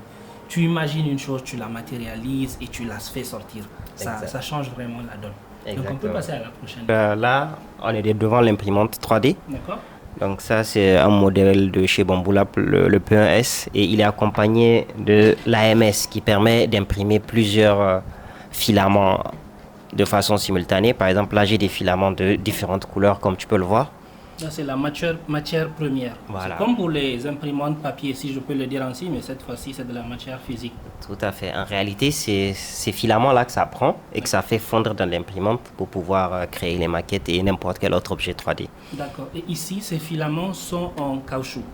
tu imagines une chose, tu la matérialises et tu la fais sortir. Ça change vraiment la donne. Exactement. Donc on peut passer à la prochaine. Là, on est devant l'imprimante 3D. D'accord. Donc ça, c'est un modèle de chez Bamboula, le P1S, et il est accompagné de l'AMS qui permet d'imprimer plusieurs filaments de façon simultanée. Par exemple, là, j'ai des filaments de différentes couleurs, comme tu peux le voir. Là, c'est la matière première. Voilà. C'est comme pour les imprimantes papier, si je peux le dire ainsi, mais cette fois-ci, c'est de la matière physique. Tout à fait. En réalité, c'est ces filaments-là que ça prend et que ça fait fondre dans l'imprimante pour pouvoir créer les maquettes et n'importe quel autre objet 3D. D'accord. Et ici, ces filaments sont en caoutchouc?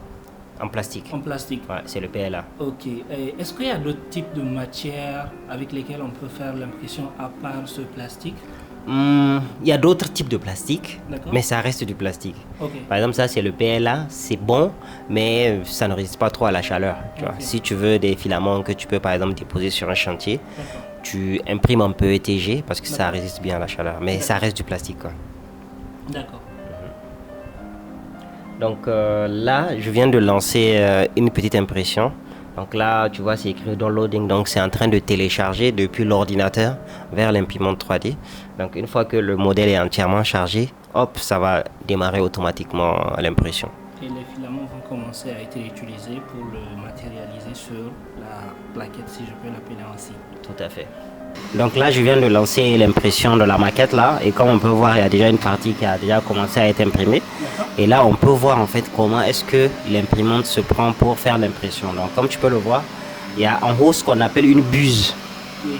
En plastique. En plastique. Ouais, c'est le PLA. Ok. Est-ce qu'il y a d'autres types de matières avec lesquelles on peut faire l'impression à part ce plastique? Il y a d'autres types de plastique, D'accord. mais ça reste du plastique. Okay. Par exemple, ça c'est le PLA, c'est bon, mais ça ne résiste pas trop à la chaleur. Tu vois. Si tu veux des filaments que tu peux par exemple déposer sur un chantier, tu imprimes un peu ETG parce que ça résiste bien à la chaleur, mais ça reste du plastique, quoi. D'accord. Donc là, je viens de lancer une petite impression. Donc là, tu vois, c'est écrit downloading. Donc c'est en train de télécharger depuis l'ordinateur vers l'imprimante 3D. Donc une fois que le modèle est entièrement chargé, hop, ça va démarrer automatiquement l'impression. Et les filaments vont commencer à être utilisés pour le matérialiser sur la plaquette, si je peux l'appeler ainsi. Tout à fait. Donc là, je viens de lancer l'impression de la maquette là. Et comme on peut voir, il y a déjà une partie qui a déjà commencé à être imprimée. Et là, on peut voir en fait comment est-ce que l'imprimante se prend pour faire l'impression. Donc comme tu peux le voir, il y a en haut ce qu'on appelle une buse. Oui.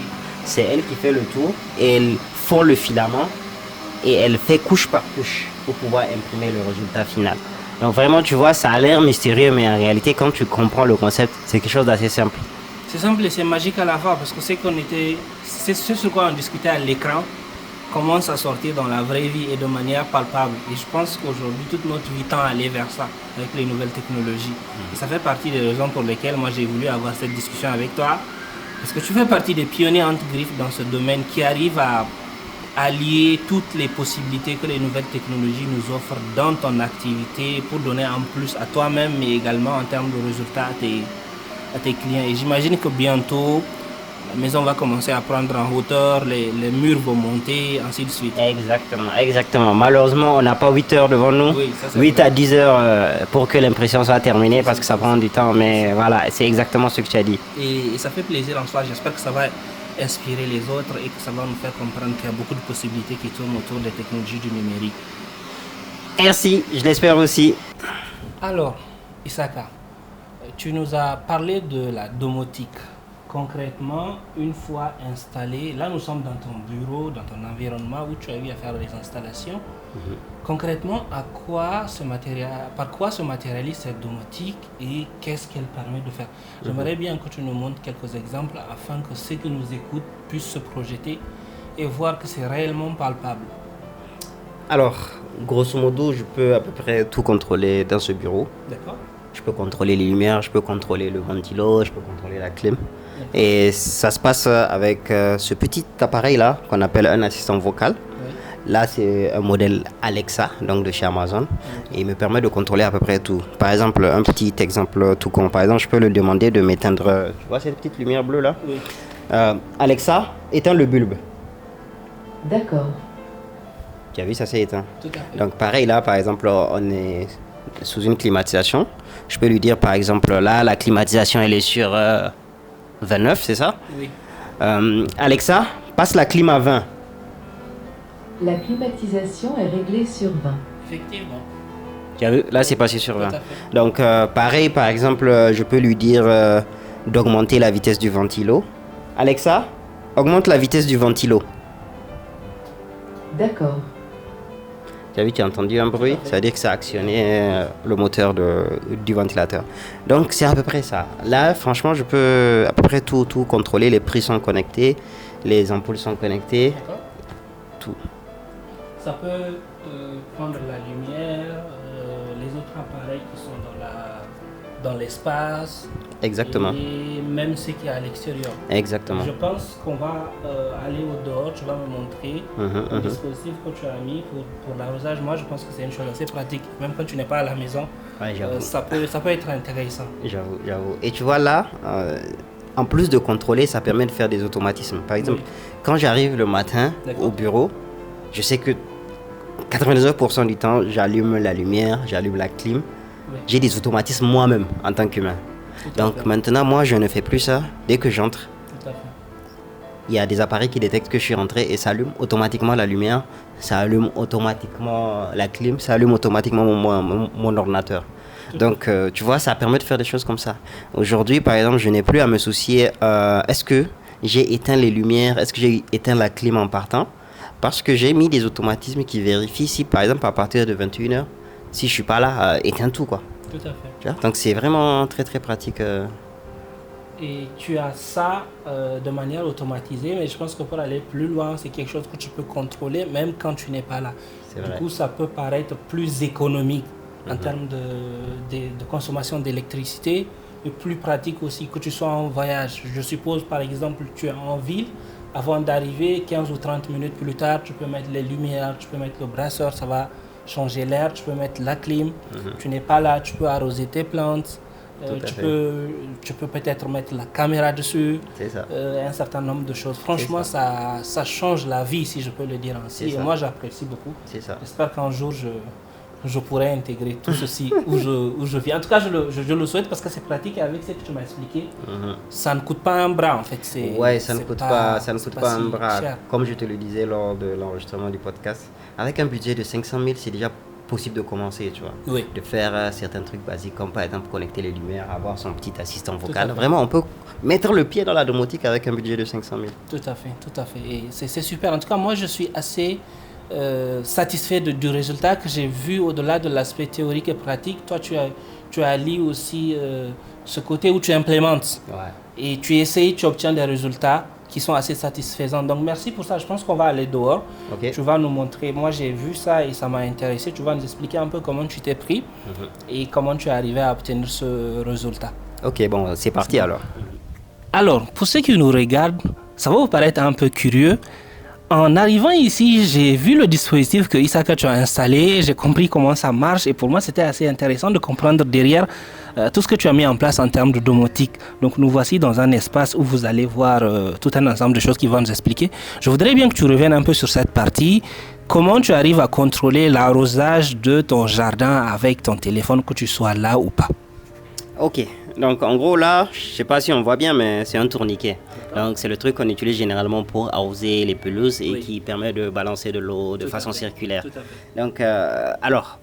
C'est elle qui fait le tour et elle fond le filament et elle fait couche par couche pour pouvoir imprimer le résultat final. Donc vraiment, tu vois, ça a l'air mystérieux, mais en réalité, quand tu comprends le concept, c'est quelque chose d'assez simple. C'est simple et c'est magique à la fois parce que c'est ce sur quoi on discutait à l'écran commence à sortir dans la vraie vie et de manière palpable. Et je pense qu'aujourd'hui, toute notre vie tend à aller vers ça avec les nouvelles technologies. Et ça fait partie des raisons pour lesquelles moi j'ai voulu avoir cette discussion avec toi. Parce que tu fais partie des pionniers entre griffes dans ce domaine qui arrivent à allier toutes les possibilités que les nouvelles technologies nous offrent dans ton activité pour donner en plus à toi-même, mais également en termes de résultats à tes clients. Et j'imagine que bientôt, la maison va commencer à prendre en hauteur, les murs vont monter, ainsi de suite. Exactement. Malheureusement, on n'a pas 8 heures devant nous. Oui, ça, 8 à 10 heures pour que l'impression soit terminée parce que ça prend du temps. Mais voilà, c'est exactement ce que tu as dit. Et ça fait plaisir en soi. J'espère que ça va inspirer les autres et que ça va nous faire comprendre qu'il y a beaucoup de possibilités qui tournent autour des technologies du numérique. Merci, je l'espère aussi. Alors, Isaka, tu nous as parlé de la domotique. Concrètement, une fois installé, là nous sommes dans ton bureau, dans ton environnement où tu as eu à faire les installations. Concrètement, par quoi se matérialise cette domotique et qu'est-ce qu'elle permet de faire? J'aimerais bien que tu nous montres quelques exemples afin que ceux qui nous écoutent puissent se projeter et voir que c'est réellement palpable. Alors, grosso modo, je peux à peu près tout contrôler dans ce bureau. D'accord. Je peux contrôler les lumières, je peux contrôler le ventilo, je peux contrôler la clim. Et ça se passe avec ce petit appareil-là qu'on appelle un assistant vocal. Là, c'est un modèle Alexa, donc de chez Amazon, et il me permet de contrôler à peu près tout. Par exemple, un petit exemple tout con. Par exemple, je peux lui demander de m'éteindre, tu vois cette petite lumière bleue là? Oui. Alexa, éteins le bulbe. D'accord. Tu as vu, ça s'est éteint. Donc pareil là, par exemple, on est sous une climatisation. Je peux lui dire, par exemple, là, la climatisation, elle est sur 29, c'est ça? Oui. Alexa, passe la clim à 20. La climatisation est réglée sur 20. Effectivement. Tu as vu? Là, c'est passé sur 20. Donc, pareil, par exemple, je peux lui dire d'augmenter la vitesse du ventilo. Alexa, augmente la vitesse du ventilo. D'accord. Tu as vu, tu as entendu un bruit? Ça veut dire que ça a actionné le moteur du ventilateur. Donc, c'est à peu près ça. Là, franchement, je peux à peu près tout contrôler. Les prises sont connectées, les ampoules sont connectées. Tout. Ça peut prendre la lumière, les autres appareils qui sont dans l'espace. Exactement. Et même ce qui est à l'extérieur. Exactement. Je pense qu'on va aller au dehors. Tu vas me montrer le dispositif que tu as mis pour l'arrosage. Moi, je pense que c'est une chose assez pratique. Même quand tu n'es pas à la maison, ça peut être intéressant. J'avoue. Et tu vois là, en plus de contrôler, ça permet de faire des automatismes. Par exemple, quand j'arrive le matin au bureau, je sais que 99% du temps, j'allume la lumière, j'allume la clim. J'ai des automatismes moi-même en tant qu'humain. Donc maintenant, moi, je ne fais plus ça. Dès que j'entre, il y a des appareils qui détectent que je suis rentré et ça allume automatiquement la lumière, ça allume automatiquement la clim, ça allume automatiquement mon ordinateur. Donc, tu vois, ça permet de faire des choses comme ça. Aujourd'hui, par exemple, je n'ai plus à me soucier, est-ce que j'ai éteint les lumières, est-ce que j'ai éteint la clim en partant? Parce que j'ai mis des automatismes qui vérifient si, par exemple, à partir de 21h, si je suis pas là, éteins tout, quoi. Tout à fait. Donc, c'est vraiment très, très pratique. Et tu as ça de manière automatisée, mais je pense que pour aller plus loin, c'est quelque chose que tu peux contrôler même quand tu n'es pas là. Du coup, ça peut paraître plus économique en termes de consommation d'électricité et plus pratique aussi que tu sois en voyage. Je suppose, par exemple, tu es en ville. Avant d'arriver, 15 ou 30 minutes plus tard, tu peux mettre les lumières, tu peux mettre le brasseur, ça va changer l'air, tu peux mettre la clim. Tu n'es pas là, tu peux arroser tes plantes. Tu peux peut-être mettre la caméra dessus, un certain nombre de choses. Franchement, ça change la vie, si je peux le dire ainsi. Et moi, j'apprécie beaucoup. J'espère qu'un jour, je pourrai intégrer tout ceci où je vis. En tout cas, je le souhaite parce que c'est pratique et avec ce que tu m'as expliqué, ça ne coûte pas un bras en fait. Ça ne coûte pas un bras. Cher. Comme je te le disais lors de l'enregistrement du podcast, avec un budget de 500 000, c'est déjà possible de commencer, tu vois. De faire certains trucs basiques comme par exemple connecter les lumières, avoir son petit assistant vocal. Vraiment, on peut mettre le pied dans la domotique avec un budget de 500 000. Tout à fait. Et c'est super. En tout cas, moi, je suis assez satisfait du résultat que j'ai vu au-delà de l'aspect théorique et pratique. Toi, tu as lié aussi ce côté où tu implémentes et tu essayes, tu obtiens des résultats qui sont assez satisfaisants. Donc, merci pour ça. Je pense qu'on va aller dehors. Tu vas nous montrer. Moi, j'ai vu ça et ça m'a intéressé. Tu vas nous expliquer un peu comment tu t'es pris et comment tu es arrivé à obtenir ce résultat. Ok, bon, c'est parti alors. Alors, pour ceux qui nous regardent, ça va vous paraître un peu curieux. En arrivant ici, j'ai vu le dispositif que Isaka tu as installé, j'ai compris comment ça marche et pour moi c'était assez intéressant de comprendre derrière tout ce que tu as mis en place en termes de domotique. Donc nous voici dans un espace où vous allez voir tout un ensemble de choses qui vont nous expliquer. Je voudrais bien que tu reviennes un peu sur cette partie. Comment tu arrives à contrôler l'arrosage de ton jardin avec ton téléphone, que tu sois là ou pas? Ok, donc en gros là, je sais pas si on voit bien, mais c'est un tourniquet. Donc c'est le truc qu'on utilise généralement pour arroser les pelouses et qui permet de balancer de l'eau de façon circulaire. Donc alors,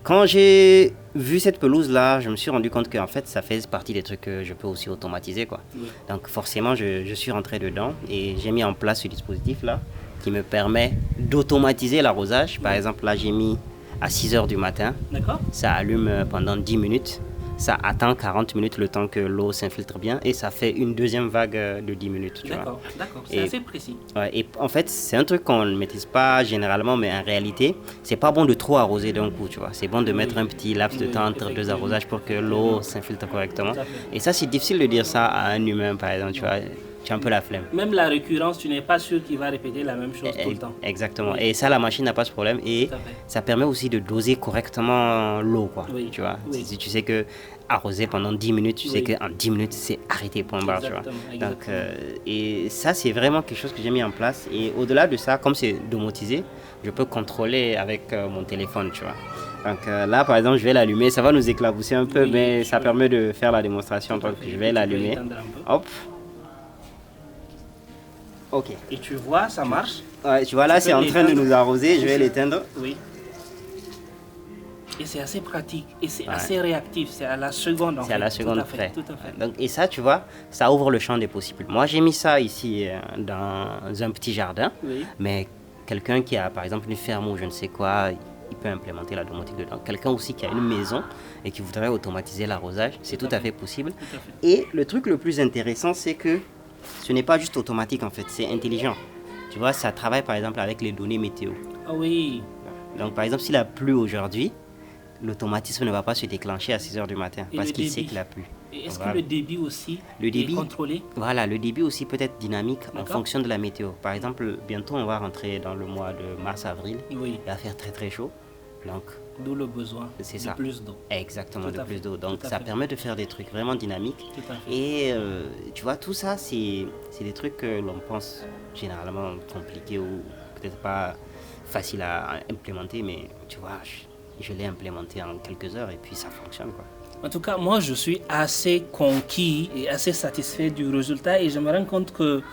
quand j'ai vu cette pelouse là, je me suis rendu compte qu'en fait ça fait partie des trucs que je peux aussi automatiser, quoi. Donc forcément je suis rentré dedans et j'ai mis en place ce dispositif là qui me permet d'automatiser l'arrosage. Par exemple là j'ai mis à 6h du matin, ça allume pendant 10 minutes. ça attend 40 minutes le temps que l'eau s'infiltre bien et ça fait une deuxième vague de 10 minutes. D'accord, c'est assez précis. Ouais, et en fait, c'est un truc qu'on ne maîtrise pas généralement, mais en réalité, c'est pas bon de trop arroser d'un coup, tu vois. C'est bon de mettre un petit laps de temps entre deux arrosages pour que l'eau s'infiltre correctement. Et ça, c'est difficile de dire ça à un humain, par exemple, tu vois. Tu as un peu la flemme. Même la récurrence, tu n'es pas sûr qu'il va répéter la même chose tout le temps. Exactement. Oui. Et ça, la machine n'a pas ce problème. Et ça permet aussi de doser correctement l'eau, quoi. Oui. Tu vois. Oui. Si tu sais que arroser pendant 10 minutes, tu sais qu'en 10 minutes, c'est arrêté, point barre, tu vois. Donc, et ça, c'est vraiment quelque chose que j'ai mis en place. Et au-delà de ça, comme c'est domotisé, je peux contrôler avec mon téléphone, tu vois. Donc là, par exemple, je vais l'allumer. Ça va nous éclabousser un peu, mais ça permet de faire la démonstration. Donc, je vais l'allumer. Hop. Ok. Et tu vois, ça marche. Ouais, tu vois là, c'est en train de nous arroser. Je vais l'éteindre. Oui. Et c'est assez pratique. Et c'est assez réactif. C'est à la seconde. C'est à la seconde près. Tout à fait. Donc, et ça, tu vois, ça ouvre le champ des possibles. Moi, j'ai mis ça ici dans un petit jardin. Oui. Mais quelqu'un qui a, par exemple, une ferme ou je ne sais quoi, il peut implémenter la domotique dedans. Quelqu'un aussi qui a une maison et qui voudrait automatiser l'arrosage, c'est tout à fait possible. Tout à fait. Et le truc le plus intéressant, c'est que ce n'est pas juste automatique en fait, c'est intelligent. Tu vois, ça travaille par exemple avec les données météo. Ah oui. Donc par exemple, s'il a plu aujourd'hui, l'automatisme ne va pas se déclencher à 6h du matin parce qu'il sait qu'il a plu. Et est-ce que le débit aussi est contrôlé? Voilà, le débit aussi peut être dynamique en fonction de la météo. Par exemple, bientôt on va rentrer dans le mois de mars-avril. Oui. Il va faire très très chaud. Donc, d'où le besoin de plus d'eau. Exactement, de plus d'eau. Donc ça permet de faire des trucs vraiment dynamiques. Et tu vois, tout ça, c'est des trucs que l'on pense généralement compliqués ou peut-être pas faciles à implémenter, mais tu vois, je l'ai implémenté en quelques heures et puis ça fonctionne, quoi. En tout cas, moi, je suis assez conquis et assez satisfait du résultat et je me rends compte que,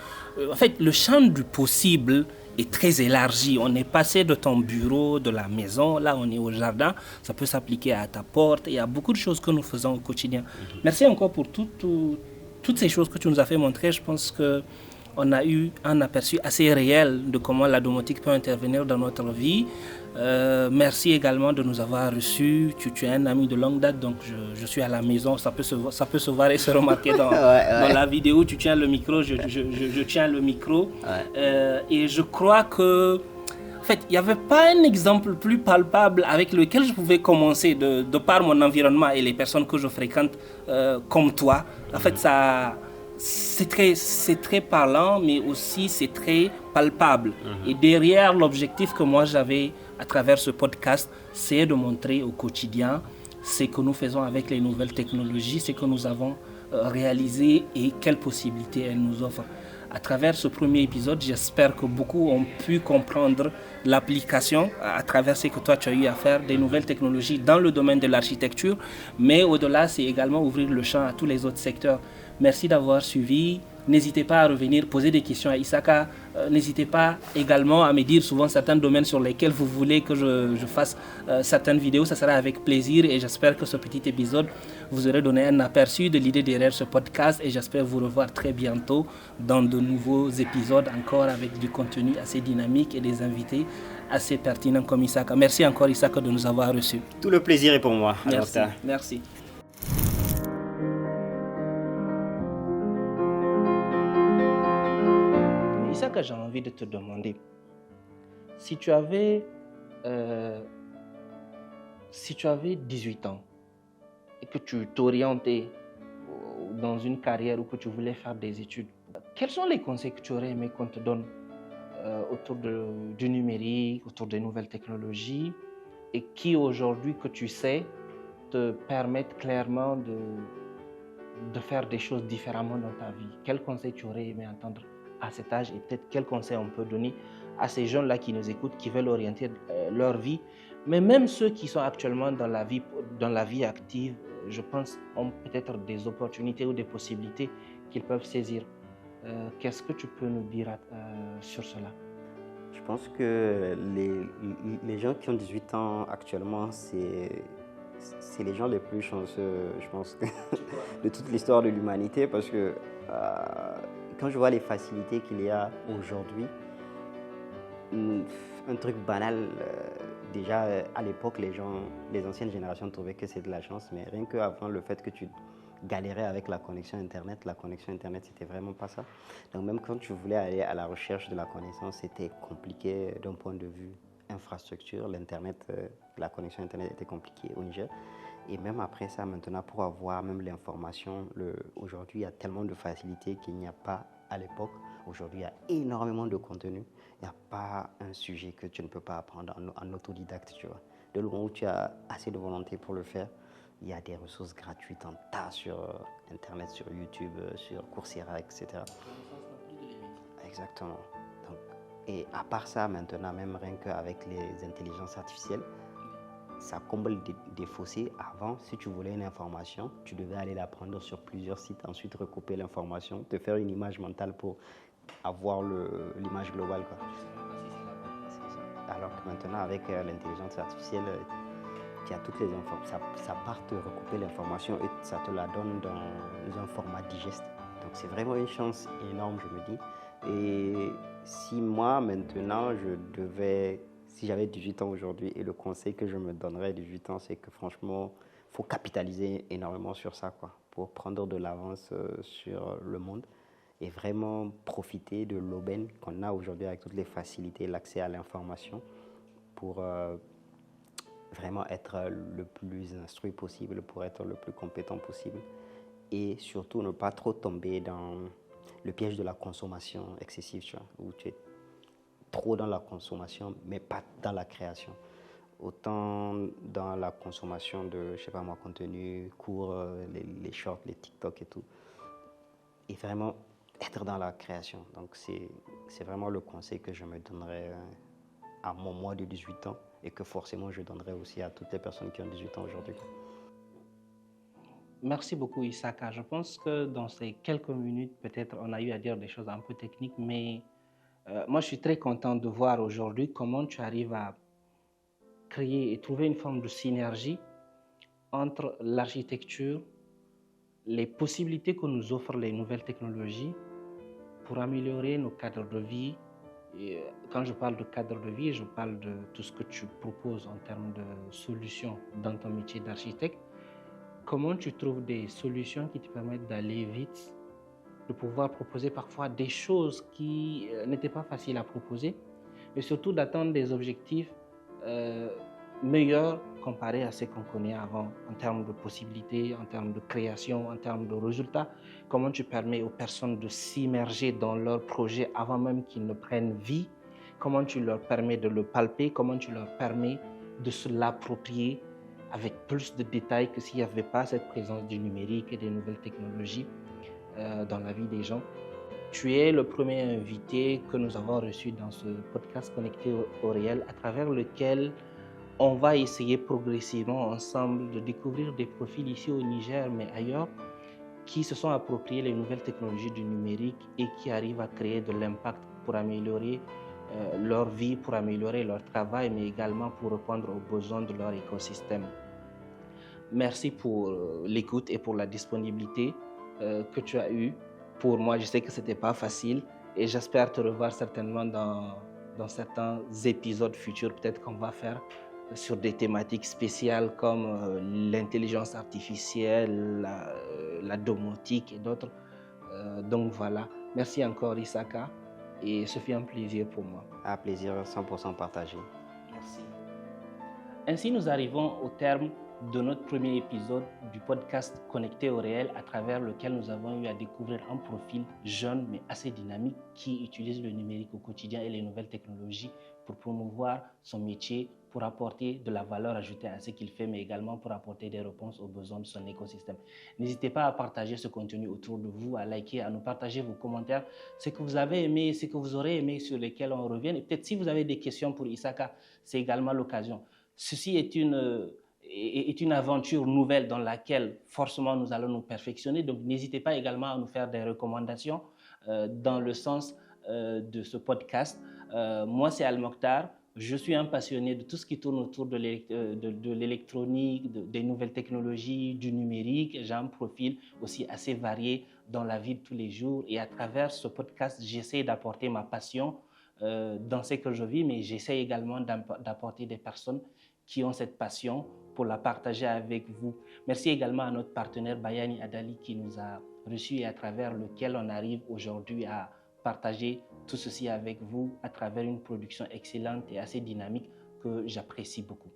en fait, le champ du possible est très élargi. On est passé de ton bureau, de la maison, là on est au jardin, ça peut s'appliquer à ta porte. Il y a beaucoup de choses que nous faisons au quotidien. Merci encore pour toutes ces choses que tu nous as fait montrer. Je pense qu'on a eu un aperçu assez réel de comment la domotique peut intervenir dans notre vie. Merci également de nous avoir reçus. Tu es un ami de longue date, donc je suis à la maison. Ça peut se voir et se remarquer dans la vidéo. Tu tiens le micro, je tiens le micro. Et je crois que, en fait, il n'y avait pas un exemple plus palpable avec lequel je pouvais commencer de par mon environnement et les personnes que je fréquente comme toi. En fait, c'est très parlant, mais aussi c'est très palpable. Et derrière l'objectif que moi j'avais à travers ce podcast, c'est de montrer au quotidien ce que nous faisons avec les nouvelles technologies, ce que nous avons réalisé et quelles possibilités elles nous offrent. À travers ce premier épisode, j'espère que beaucoup ont pu comprendre l'application à travers ce que toi tu as eu à faire des nouvelles technologies dans le domaine de l'architecture, mais au-delà, c'est également ouvrir le champ à tous les autres secteurs. Merci d'avoir suivi. N'hésitez pas à revenir, poser des questions à Isaka. N'hésitez pas également à me dire souvent certains domaines sur lesquels vous voulez que je fasse certaines vidéos. Ça sera avec plaisir et j'espère que ce petit épisode vous aura donné un aperçu de l'idée derrière ce podcast et j'espère vous revoir très bientôt dans de nouveaux épisodes encore avec du contenu assez dynamique et des invités assez pertinents comme Isaka. Merci encore Isaka de nous avoir reçus. Tout le plaisir est pour moi. Merci. Merci. Que j'ai envie de te demander, si tu avais 18 ans et que tu t'orientais dans une carrière ou que tu voulais faire des études, quels sont les conseils que tu aurais aimé qu'on te donne autour du numérique, autour des nouvelles technologies et qui aujourd'hui que tu sais te permettent clairement de faire des choses différemment dans ta vie? Quels conseils tu aurais aimé entendre à cet âge et peut-être quels conseils on peut donner à ces jeunes-là qui nous écoutent, qui veulent orienter leur vie, mais même ceux qui sont actuellement dans la vie active, je pense, ont peut-être des opportunités ou des possibilités qu'ils peuvent saisir. Qu'est-ce que tu peux nous dire sur cela? Je pense que les gens qui ont 18 ans actuellement, c'est les gens les plus chanceux, je pense, de toute l'histoire de l'humanité parce que quand je vois les facilités qu'il y a aujourd'hui, un truc banal déjà, à l'époque, les anciennes générations trouvaient que c'est de la chance, mais rien qu'avant le fait que tu galérais avec la connexion Internet, c'était vraiment pas ça. Donc même quand tu voulais aller à la recherche de la connaissance, c'était compliqué d'un point de vue infrastructure. La connexion Internet était compliquée au Niger. Et même après ça, maintenant, pour avoir même l'information, aujourd'hui, il y a tellement de facilités qu'il n'y a pas à l'époque. Aujourd'hui, il y a énormément de contenu. Il n'y a pas un sujet que tu ne peux pas apprendre en autodidacte, tu vois. De le moment où tu as assez de volonté pour le faire, il y a des ressources gratuites en tas sur Internet, sur YouTube, sur Coursera, etc. Exactement. Donc, et à part ça, maintenant, même rien qu'avec les intelligences artificielles, ça comble des fossés. Avant, si tu voulais une information, tu devais aller la prendre sur plusieurs sites, ensuite recouper l'information, te faire une image mentale pour avoir l'image globale, quoi. Alors que maintenant, avec l'intelligence artificielle, tu as toutes les informations. Ça part te recouper l'information et ça te la donne dans un format digeste. Donc c'est vraiment une chance énorme, je me dis. Et si moi, maintenant, si j'avais 18 ans aujourd'hui, et le conseil que je me donnerais à 18 ans, c'est que franchement, il faut capitaliser énormément sur ça, quoi, pour prendre de l'avance sur le monde et vraiment profiter de l'aubaine qu'on a aujourd'hui avec toutes les facilités, l'accès à l'information pour vraiment être le plus instruit possible, pour être le plus compétent possible et surtout ne pas trop tomber dans le piège de la consommation excessive, tu vois, où tu es trop dans la consommation mais pas dans la création. Autant dans la consommation de, je sais pas moi, contenu court, les shorts, les TikTok et tout, et vraiment être dans la création. Donc c'est vraiment le conseil que je me donnerais à mon moi de 18 ans et que forcément je donnerais aussi à toutes les personnes qui ont 18 ans aujourd'hui. Merci beaucoup, Issaka. Je pense que dans ces quelques minutes, peut-être on a eu à dire des choses un peu techniques, mais moi je suis très content de voir aujourd'hui comment tu arrives à créer et trouver une forme de synergie entre l'architecture, les possibilités que nous offrent les nouvelles technologies pour améliorer nos cadres de vie. Et quand je parle de cadre de vie, je parle de tout ce que tu proposes en termes de solutions dans ton métier d'architecte. Comment tu trouves des solutions qui te permettent d'aller vite, de pouvoir proposer parfois des choses qui n'étaient pas faciles à proposer, mais surtout d'atteindre des objectifs meilleurs comparés à ce qu'on connaît avant en termes de possibilités, en termes de création, en termes de résultats. Comment tu permets aux personnes de s'immerger dans leur projet avant même qu'ils ne prennent vie? Comment tu leur permets de le palper? Comment tu leur permets de se l'approprier avec plus de détails que s'il n'y avait pas cette présence du numérique et des nouvelles technologies dans la vie des gens? Tu es le premier invité que nous avons reçu dans ce podcast Connecté au réel, à travers lequel on va essayer progressivement ensemble de découvrir des profils ici au Niger, mais ailleurs, qui se sont appropriés les nouvelles technologies du numérique et qui arrivent à créer de l'impact pour améliorer leur vie, pour améliorer leur travail, mais également pour répondre aux besoins de leur écosystème. Merci pour l'écoute et pour la disponibilité que tu as eue. Pour moi, je sais que ce n'était pas facile et j'espère te revoir certainement dans certains épisodes futurs, peut-être qu'on va faire sur des thématiques spéciales comme l'intelligence artificielle, la domotique et d'autres. Donc voilà, merci encore Issaka et ce fut un plaisir pour moi. Un plaisir 100% partagé. Merci. Ainsi, nous arrivons au terme de notre premier épisode du podcast Connecté au réel, à travers lequel nous avons eu à découvrir un profil jeune mais assez dynamique qui utilise le numérique au quotidien et les nouvelles technologies pour promouvoir son métier, pour apporter de la valeur ajoutée à ce qu'il fait, mais également pour apporter des réponses aux besoins de son écosystème. N'hésitez pas à partager ce contenu autour de vous, à liker, à nous partager vos commentaires, ce que vous avez aimé, ce que vous aurez aimé, sur lesquels on revient. Et peut-être si vous avez des questions pour Issaka, c'est également l'occasion. Ceci est une aventure nouvelle dans laquelle forcément nous allons nous perfectionner. Donc n'hésitez pas également à nous faire des recommandations dans le sens de ce podcast. Moi, c'est Al Mokhtar. Je suis un passionné de tout ce qui tourne autour de l'électronique, des nouvelles technologies, du numérique. J'ai un profil aussi assez varié dans la vie de tous les jours. Et à travers ce podcast, j'essaie d'apporter ma passion dans ce que je vis, mais j'essaie également d'apporter des personnes qui ont cette passion pour la partager avec vous. Merci également à notre partenaire Bayani Adali qui nous a reçus et à travers lequel on arrive aujourd'hui à partager tout ceci avec vous à travers une production excellente et assez dynamique que j'apprécie beaucoup.